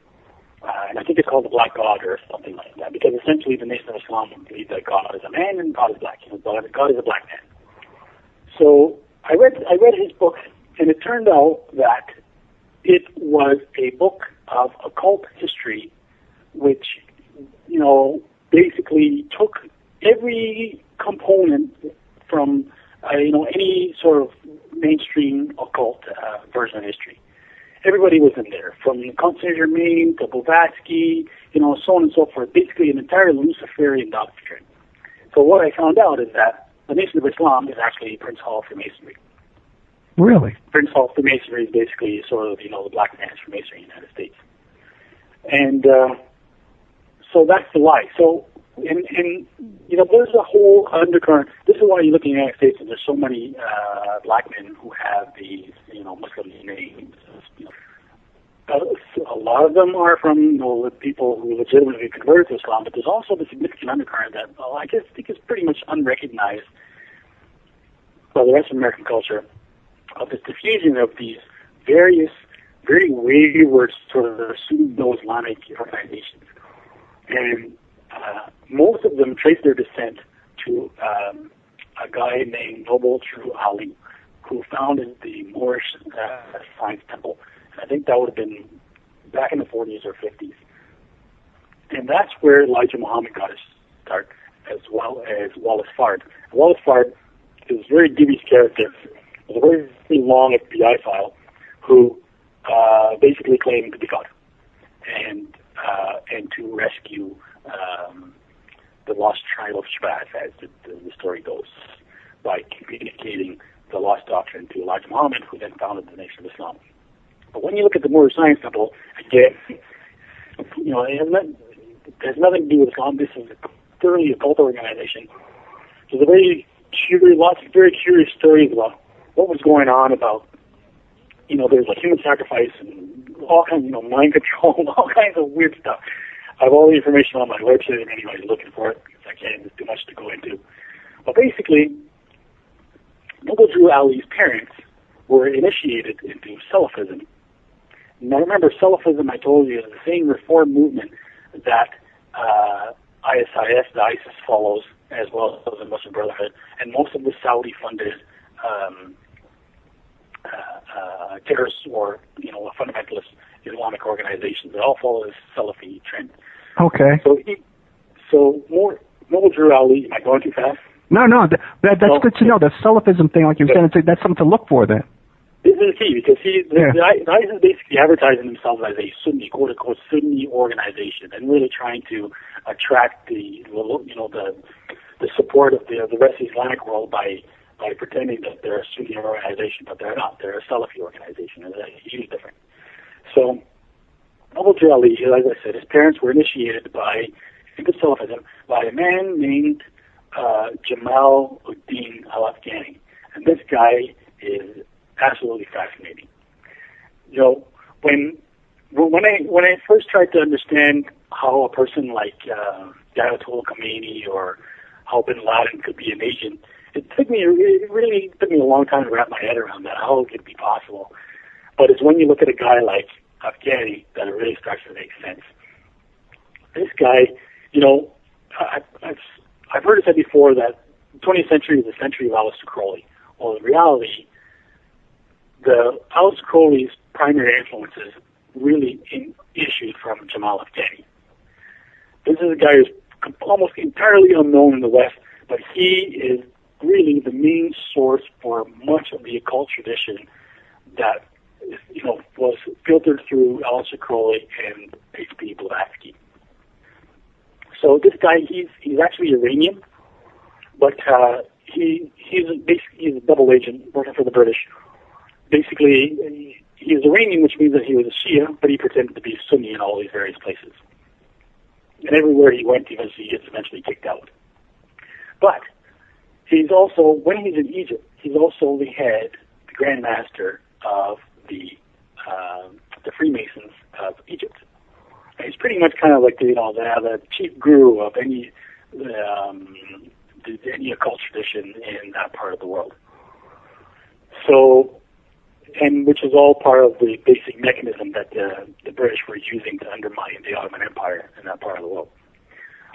and I think it's called The Black God or something like that, because essentially the Nation of Islam believes that God is a man and God is black. God is a black man. So I read his book, and it turned out that it was a book of occult history, which, basically took every component from, any sort of mainstream occult version of history. Everybody was in there, from Saint Germain to Blavatsky, so on and so forth, basically an entire Luciferian doctrine. So what I found out is that the Nation of Islam is actually Prince Hall Freemasonry. Really? Prince Hall Freemasonry is basically sort of, the black man's Freemasonry in the United States. And so that's the lie. So, and there's a whole undercurrent. This is why you look in the United States and there's so many black men who have these, Muslim names. A lot of them are from, people who legitimately converted to Islam, but there's also the significant undercurrent that, I just think is pretty much unrecognized by the rest of American culture, of this diffusion of these various, very wayward sort of pseudo-Islamic organizations. And most of them trace their descent to a guy named Noble True Ali, who founded the Moorish Science Temple. And I think that would have been back in the 40s or 50s. And that's where Elijah Muhammad got his start, as well as Wallace Fard. Wallace Fard is a very dubious character. It was a very long FBI file who basically claimed to be God and to rescue the lost tribe of Shabbat, as the story goes, by communicating the lost doctrine to Elijah Muhammad, who then founded the Nation of Islam. But when you look at the Moorish Science Temple, again, it has nothing to do with Islam. This is a thoroughly occult organization. There's lots of very curious stories about what was going on about, there's like human sacrifice and all kinds of, mind control and all kinds of weird stuff. I have all the information on my website if anybody's looking for it, because I can't, there's too much to go into. But basically, Noble Drew Ali's parents were initiated into Salafism. Now remember, Salafism, I told you, is the same reform movement that ISIS follows, as well as the Muslim Brotherhood, and most of the Saudi-funded terrorists or, fundamentalist Islamic organizations. They all follow this Salafi trend. Okay. So Noble Drew Ali, am I going too fast? No, that's good to know. The Salafism thing, like you said, that's something to look for then. This is the key, because the ISIS basically advertising themselves as a Sunni, quote-unquote, Sunni organization, and really trying to attract the support of the rest of the Islamic world by pretending that they're a Sunni organization, but they're not. They're a Salafi organization, and they're huge different. So, Noble Drew Ali, as I said, his parents were initiated into Salafism by a man named Jamal Uddin al-Afghani. And this guy is absolutely fascinating. You know, when I first tried to understand how a person like Ayatollah Khomeini or how Bin Laden could be an agent, it really took me a long time to wrap my head around that, how it could be possible. But it's when you look at a guy like Afghani that it really starts to make sense. This guy, you know, I've heard it said before that the 20th century is the century of Aleister Crowley. Well, in reality, Aleister Crowley's primary influences really issued from Jamal Afghani. This is a guy who's almost entirely unknown in the West, but he is really the main source for much of the occult tradition that, you know, was filtered through Aleister Crowley and H.P. Blavatsky. So this guy, he's actually Iranian, but he's a double agent working for the British. Basically, he's Iranian, which means that he was a Shia, but he pretended to be Sunni in all these various places. And everywhere he went, he gets eventually kicked out. But he's also, when he's in Egypt, he's also the head, the Grand Master of the Freemasons of Egypt. And he's pretty much kind of like the chief guru of any occult tradition in that part of the world. So, and which is all part of the basic mechanism that the British were using to undermine the Ottoman Empire in that part of the world.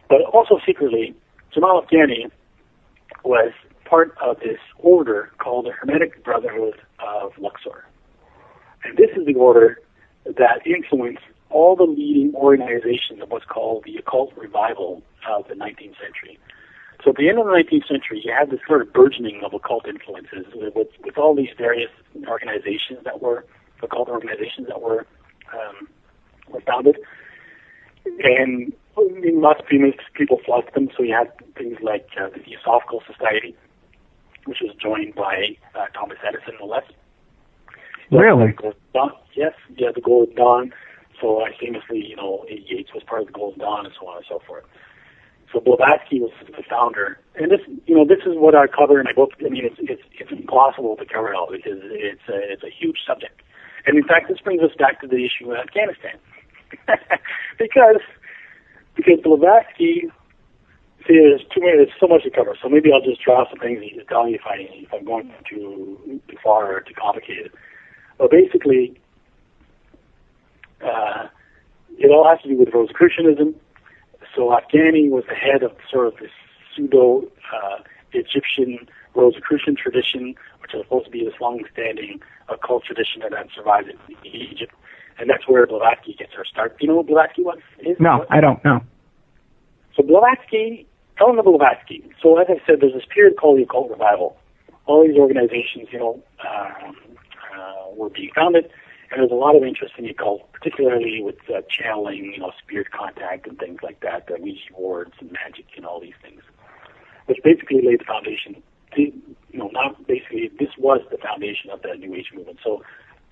But also secretly, Jamal Afghani was part of this order called the Hermetic Brotherhood of Luxor. And this is the order that influenced all the leading organizations of what's called the occult revival of the 19th century. So at the end of the 19th century, you had this sort of burgeoning of occult influences with all these various organizations that were occult organizations that were founded, and lots of people flocked them. So you had things like the Theosophical Society, which was joined by Thomas Edison, no less. Really? Yes, yeah, the Golden Dawn. So I famously, Yates was part of the Golden Dawn, and so on and so forth. So Blavatsky was the founder, and this is what I cover in my book. I mean, it's impossible to cover it all because it's a huge subject. And in fact, this brings us back to the issue in Afghanistan, because Blavatsky. See, there's so much to cover. So maybe I'll just draw some things and you just tell me if I'm going too far or too complicated. But basically, it all has to do with Rosicrucianism. So Afghani was the head of sort of this pseudo Egyptian Rosicrucian tradition, which is supposed to be this long-standing occult tradition that survives in Egypt, and that's where Blavatsky gets her start. Do you know what Blavatsky was? No, I don't know. So Blavatsky, Eleanor Blavatsky. So as I said, there's this period called the occult revival. All these organizations, were being founded. And there's a lot of interest in the occult, particularly with channeling, spirit contact and things like that, Ouija boards and magic and all these things, which basically laid the foundation. This was the foundation of the New Age movement. So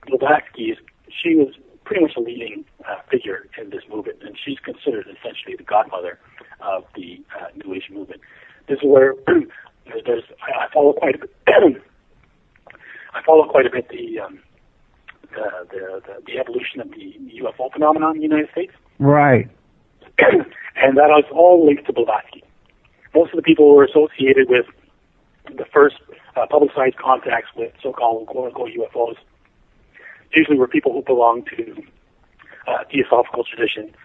Blavatsky, she was pretty much a leading figure in this movement, and she's considered essentially the godmother of the New Age movement. This is where I follow quite a bit. I follow quite a bit the evolution of the UFO phenomenon in the United States. Right. And that is all linked to Blavatsky. Most of the people who were associated with the first publicized contacts with so-called quote-unquote UFOs usually were people who belonged to Theosophical tradition,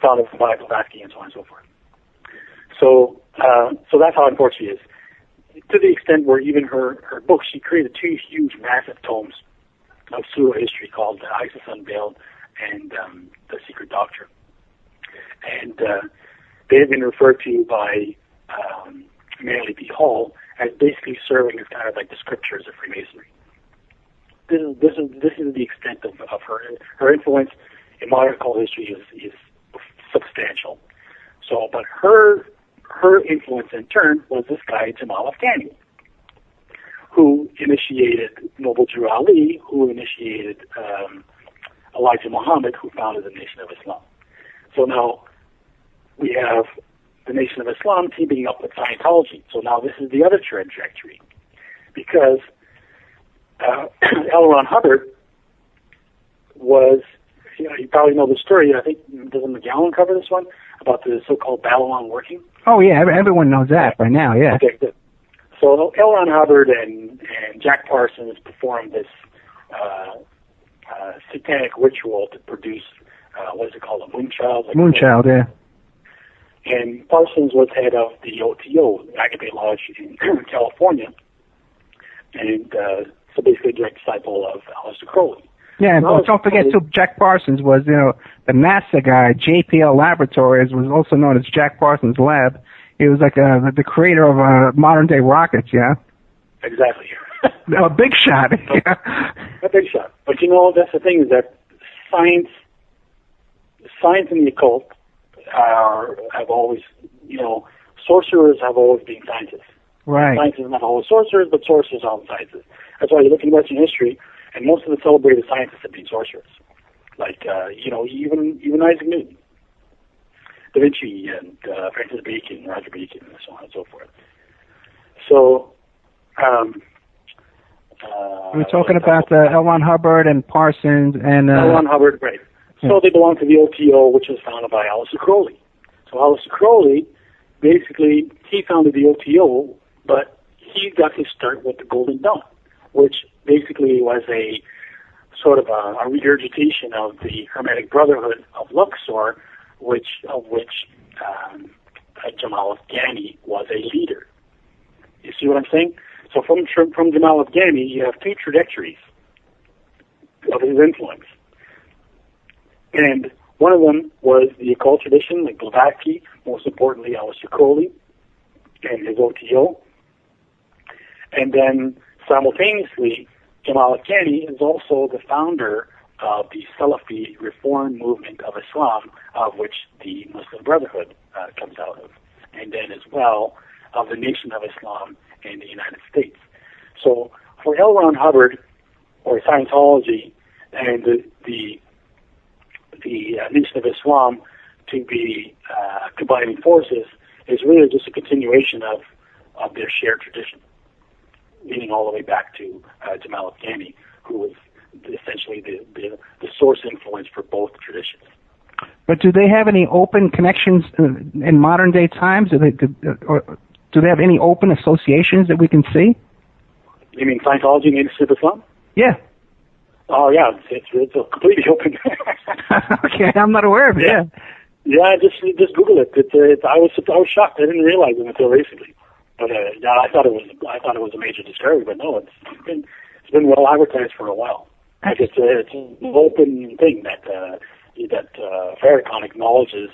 founded by Blavatsky and so on and so forth. So that's how important she is. To the extent where even her book, she created two huge, massive tomes of pseudo-history called ISIS Unveiled and The Secret Doctrine. And they have been referred to by Manly B. Hall as basically serving as kind of like the scriptures of Freemasonry. This is the extent of her influence in modern occult history is substantial. So, but her influence in turn was this guy Jamal Afghani, who initiated Noble Drew Ali, who initiated Elijah Muhammad, who founded the Nation of Islam. So now we have the Nation of Islam teaming up with Scientology. So now this is the other trajectory, because L. Ron Hubbard was, you probably know the story, I think, doesn't McGowan cover this one, about the so-called Babylon working? Oh, yeah, everyone knows that by now, yeah. Okay, good. So L. Ron Hubbard and Jack Parsons performed this satanic ritual to produce, what is it called, a moonchild? Like Moonchild, yeah. And Parsons was head of the OTO, Agape Lodge in California, and so basically a direct disciple of Aleister Crowley. Yeah, and don't forget, too, Jack Parsons was, the NASA guy. JPL Laboratories was also known as Jack Parsons Lab. He was like the creator of modern-day rockets, yeah? Exactly. A big shot. Yeah. A big shot. But that's the thing, is that science and the occult have always, sorcerers have always been scientists. Right. Scientists are not always sorcerers, but sorcerers are always scientists. That's why you look in Western history, and most of the celebrated scientists have been sorcerers. Like, even Isaac Newton, Da Vinci, and Francis Bacon, Roger Bacon, and so on and so forth. So, we're talking about L. Ron Hubbard and Parsons and... L. Ron Hubbard, right. So they belong to the OTO, which was founded by Aleister Crowley. So Aleister Crowley, basically, he founded the OTO, but he got his start with the Golden Dawn, which basically was a sort of a regurgitation of the Hermetic Brotherhood of Luxor, of which Jamal Afghani was a leader. You see what I'm saying? So from Jamal Afghani, you have two trajectories of his influence. And one of them was the occult tradition, like Blavatsky, most importantly Aleister Crowley and his OTO. And then simultaneously, Jamal Afghani is also the founder of the Salafi Reform movement of Islam, of which the Muslim Brotherhood comes out of, and then as well of the Nation of Islam in the United States. So for L. Ron Hubbard, or Scientology, and the Nation of Islam to be combining forces is really just a continuation of their shared tradition, meaning all the way back to Jamal Afghani, who was essentially the source influence for both traditions. But do they have any open connections in modern day times? Or do they have any open associations that we can see? You mean Scientology and Nation of Islam? Yeah. Oh yeah, it's completely open. Okay, I'm not aware of it. Yeah. Yeah, just Google it. I was shocked. I didn't realize it until recently. But yeah, I thought it was a major discovery. But no, it's been well advertised for a while. Like it's an open thing that Farrakhan acknowledges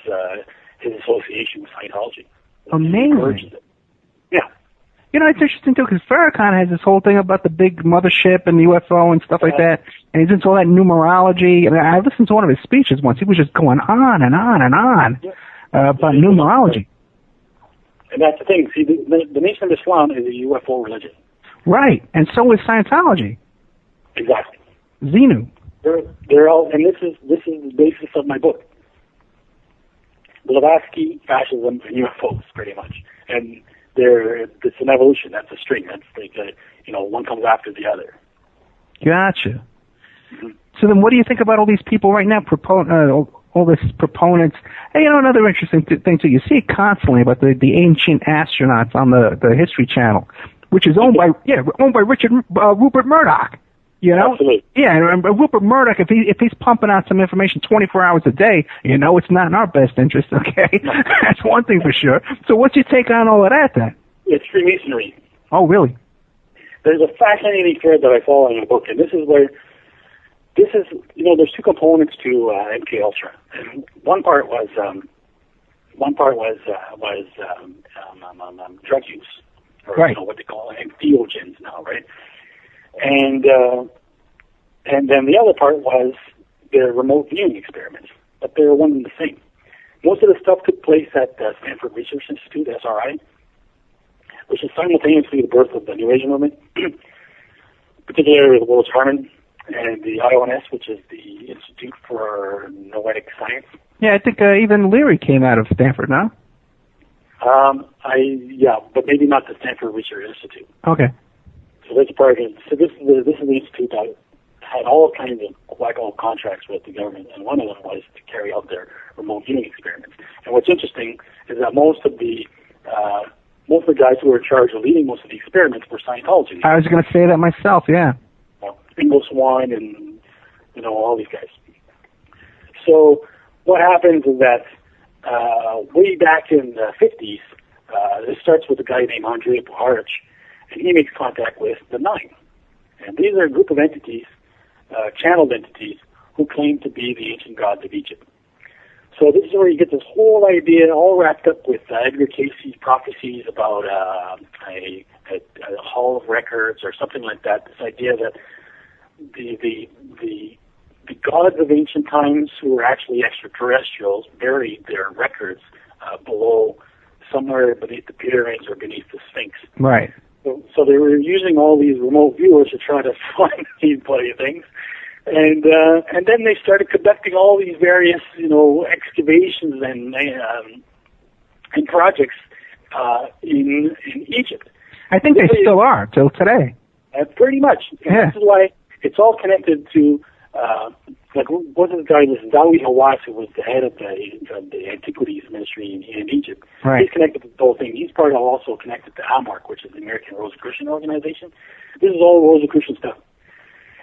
his association with Scientology. Amazing. Yeah. It's interesting, too, because Farrakhan has this whole thing about the big mothership and the UFO and stuff like that, and he's into all that numerology. I mean, I listened to one of his speeches once. He was just going on and on and on about numerology. And that's the thing. See, the Nation of Islam is a UFO religion. Right, and so is Scientology. Exactly. Xenu. They're all, and this is the basis of my book. Blavatsky, fascism, and UFOs, pretty much. And it's an evolution. That's a string. That's like one comes after the other. Gotcha. Mm-hmm. So then, what do you think about all these people right now? All these proponents. Hey, another interesting thing too. You see it constantly about the ancient astronauts on the History Channel, which is owned by Rupert Murdoch. Absolutely. Yeah, and Rupert Murdoch, if he's pumping out some information 24 hours a day, it's not in our best interest, okay? That's one thing for sure. So what's your take on all of that, then? It's Freemasonry. Oh, really? There's a fascinating thread that I follow in the book, and there's two components to MK Ultra. And one part was drug use, or right. What they call entheogens now, right? And then the other part was their remote viewing experiments, but they were one and the same. Most of the stuff took place at Stanford Research Institute, SRI, which is simultaneously the birth of the New Age movement, particularly the Willis Harman and the IONS, which is the Institute for Noetic Science. Yeah, I think even Leary came out of Stanford, no? But maybe not the Stanford Research Institute. Okay. So that's part of it. So this is the institute that had all kinds of occult contracts with the government, and one of them was to carry out their remote viewing experiments. And what's interesting is that most of the guys who were in charge of leading most of the experiments were Scientology. I was going to say that myself. Yeah. Bingo Swan and all these guys. So what happens is that way back in the 50s, this starts with a guy named Andrei Puharich, and he makes contact with the Nine. And these are a group of entities, channeled entities, who claim to be the ancient gods of Egypt. So this is where you get this whole idea all wrapped up with Edgar Cayce's prophecies about a hall of records or something like that. This idea that the gods of ancient times, who were actually extraterrestrials, buried their records below, somewhere beneath the pyramids or beneath the Sphinx. Right. So they were using all these remote viewers to try to find these bloody things. And then they started conducting all these various, excavations and projects in Egypt. I think they still are till today. Pretty much. Yeah. This is why it's all connected to, wasn't the guy, Zawi Hawass, who was the head of the Antiquities Ministry in Egypt. Right. He's connected to the whole thing. He's also connected to AMARC, which is the American Rosicrucian Organization. This is all Rosicrucian stuff.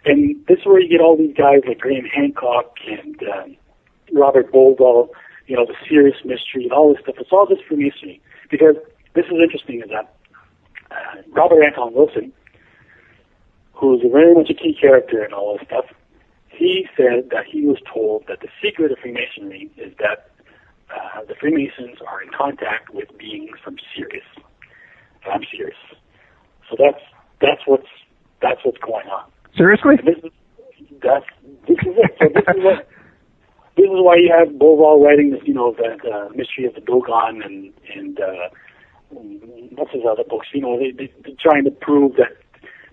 And this is where you get all these guys like Graham Hancock and Robert Boldall, the Serious Mystery and all this stuff. It's all just Freemasonry. Because this is interesting, is that Robert Anton Wilson, who's very much a key character in all this stuff, he said that he was told that the secret of Freemasonry is that the Freemasons are in contact with beings from Sirius. I'm serious. So that's what's going on. Seriously? This is it. So this is why you have Boval writing this, the mystery of the Dogon and what's his other books? They're trying to prove that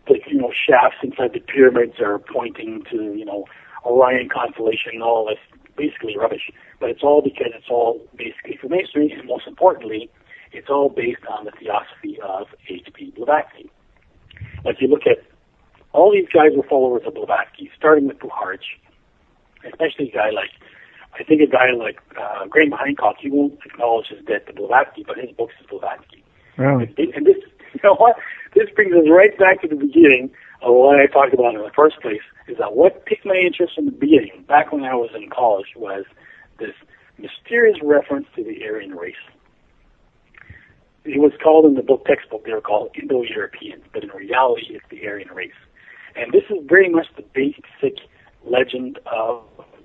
the shafts inside the pyramids are pointing to Orion constellation and all this, basically rubbish. But it's all because it's all basically Freemasonry, and most importantly, it's all based on the theosophy of H.P. Blavatsky. Like you look at all these guys were followers of Blavatsky, starting with Puharich, especially a guy like Graham Hancock. He won't acknowledge his debt to Blavatsky, but his books is Blavatsky. Really? And this, this brings us right back to the beginning of what I talked about in the first place, is that what piqued my interest in the beginning, back when I was in college, was this mysterious reference to the Aryan race. It was called in the book textbook, they were called Indo-Europeans, but in reality it's the Aryan race. And this is very much the basic legend of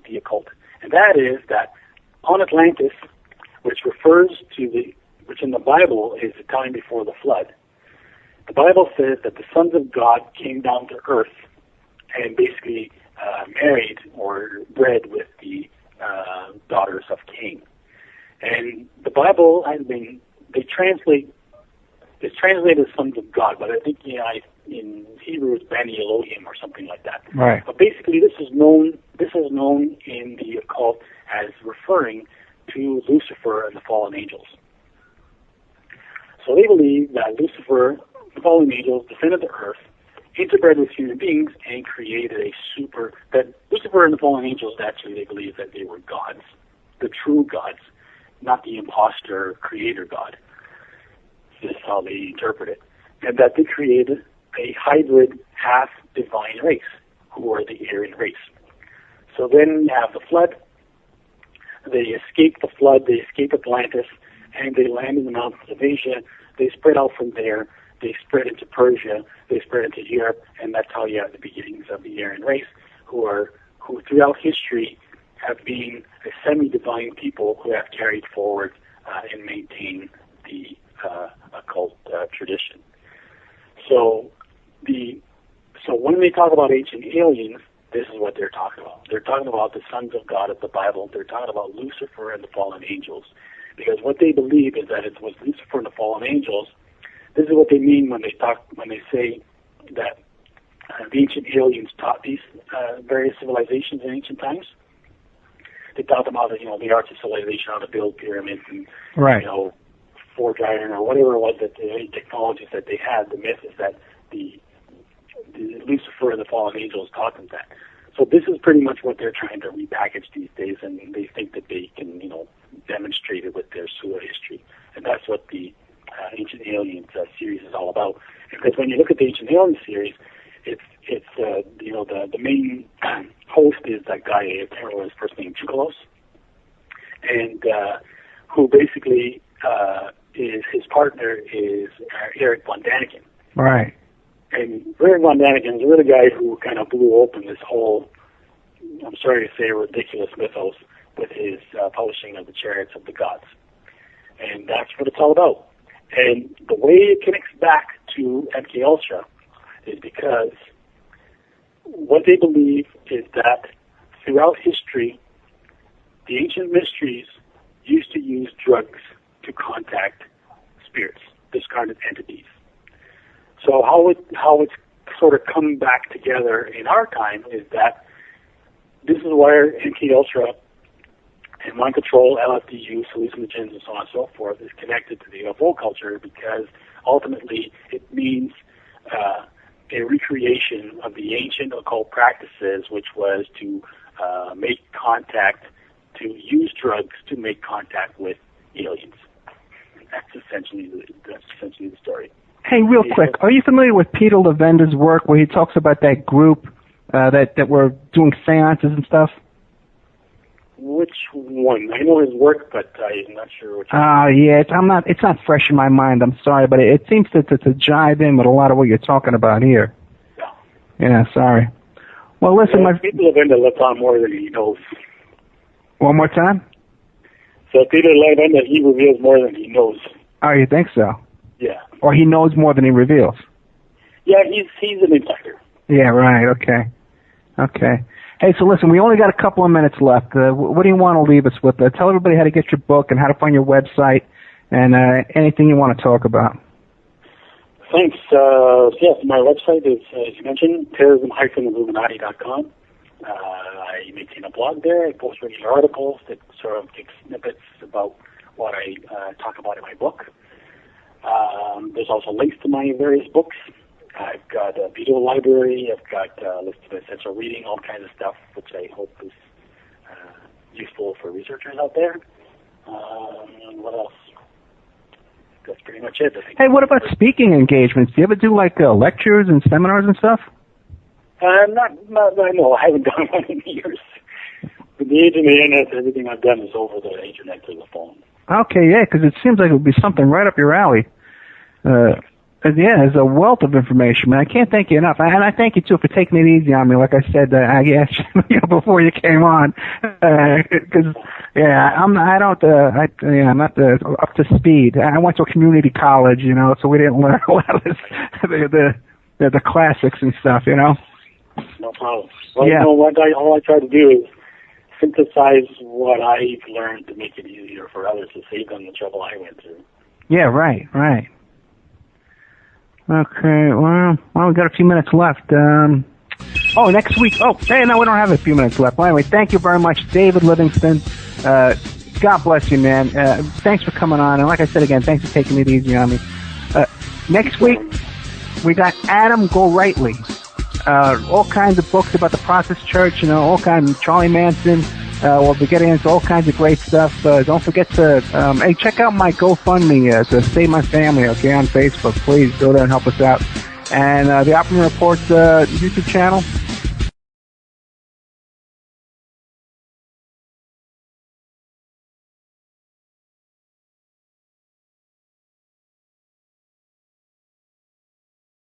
the occult. And that is that on Atlantis, which in the Bible is the time before the flood, the Bible says that the sons of God came down to earth and basically married or bred with the daughters of Cain. And the Bible it's translated as sons of God, but I think in Hebrew it's Bani Elohim or something like that. Right. But basically this is known in the occult as referring to Lucifer and the fallen angels. So they believe that Lucifer, the fallen angels, descended to earth, interbred with human beings, and created that Lucifer and the fallen angels, actually they believe that they were gods, the true gods, not the imposter creator God. This is how they interpret it. And that they created a hybrid half-divine race, who are the Aryan race. So then you have the flood. They escape the flood, they escape Atlantis, and they land in the mountains of Asia. They spread out from there. They spread into Persia. They spread into Europe, and that's how you have the beginnings of the Aryan race, who throughout history have been a semi-divine people who have carried forward and maintained the occult tradition. So when they talk about ancient aliens, this is what they're talking about. They're talking about the sons of God of the Bible. They're talking about Lucifer and the fallen angels. Because what they believe is that it was Lucifer and the fallen angels. This is what they mean when they say that the ancient aliens taught these various civilizations in ancient times. They taught them how to, the arts of civilization, how to build pyramids and, right. forge iron or whatever it was that any technologies that they had. The myth is that the Lucifer and the fallen angels taught them that. So this is pretty much what they're trying to repackage these days, and they think that they can, demonstrate it with their sewer history. And that's what the Ancient Aliens series is all about. Because when you look at the Ancient Aliens series, it's the main host is that guy, a terrorist person named Chukalos, and who basically is his partner is Eric von Daniken. Right. And Eric von Daniken is really the guy who kind of blew open this whole, I'm sorry to say, ridiculous mythos with his publishing of the Chariots of the Gods. And that's what it's all about. And the way it connects back to MKUltra is because what they believe is that throughout history, the ancient mysteries used to use drugs to contact spirits, discarded entities. So how it's sort of come back together in our time is that this is where MKUltra and mind control, LSD use, hallucinogens, and so on and so forth is connected to the UFO culture, because ultimately it means a recreation of the ancient occult practices, which was to make contact, to use drugs to make contact with aliens. That's essentially the story. Hey, real quick, are you familiar with Peter Levenda's work where he talks about that group that were doing seances and stuff? Which one? I know his work, but I'm not sure which one. Yeah, it's not fresh in my mind, I'm sorry, but it seems to jive in with a lot of what you're talking about here. Yeah, sorry. Well, listen, Peter Levenda lets on more than he knows. One more time? So Peter Levenda, he reveals more than he knows. Oh, you think so? Yeah. Or he knows more than he reveals? Yeah, he's an insider. Yeah, right, okay. Hey, so listen, we only got a couple of minutes left. What do you want to leave us with? Tell everybody how to get your book and how to find your website and anything you want to talk about. Thanks. Yes, my website is, as you mentioned, terrorism-illuminati.com. I maintain a blog there. I post regular articles that sort of take snippets about what I talk about in my book. There's also links to my various books. I've got a video library. I've got a list of essential reading, all kinds of stuff, which I hope is useful for researchers out there. What else? That's pretty much it, I think. Hey, what about speaking engagements? Do you ever do like lectures and seminars and stuff? No, I haven't done one in years. With the age of the internet, everything I've done is over the internet or the phone. Okay, yeah, because it seems like it would be something right up your alley. Yeah, there's a wealth of information, man. I can't thank you enough, and I thank you too for taking it easy on me. Like I said, I asked you before you came on, because I'm not up to speed. I went to a community college, so we didn't learn a lot of this, the classics and stuff, No problem. Well, yeah. All I try to do is synthesize what I've learned to make it easier for others, to save them the trouble I went through. Yeah, right. Okay, well, we've got a few minutes left. Next week. We don't have a few minutes left. Well, anyway, thank you very much, David Livingstone. God bless you, man. Thanks for coming on. And like I said again, thanks for taking it easy on me. Next week, we got Adam Gorightly. All kinds of books about the Process Church, all kinds of Charlie Manson. We'll be getting into all kinds of great stuff. Don't forget to, check out my GoFundMe to save my family, okay, on Facebook. Please go there and help us out. And the Opperman Report's YouTube channel,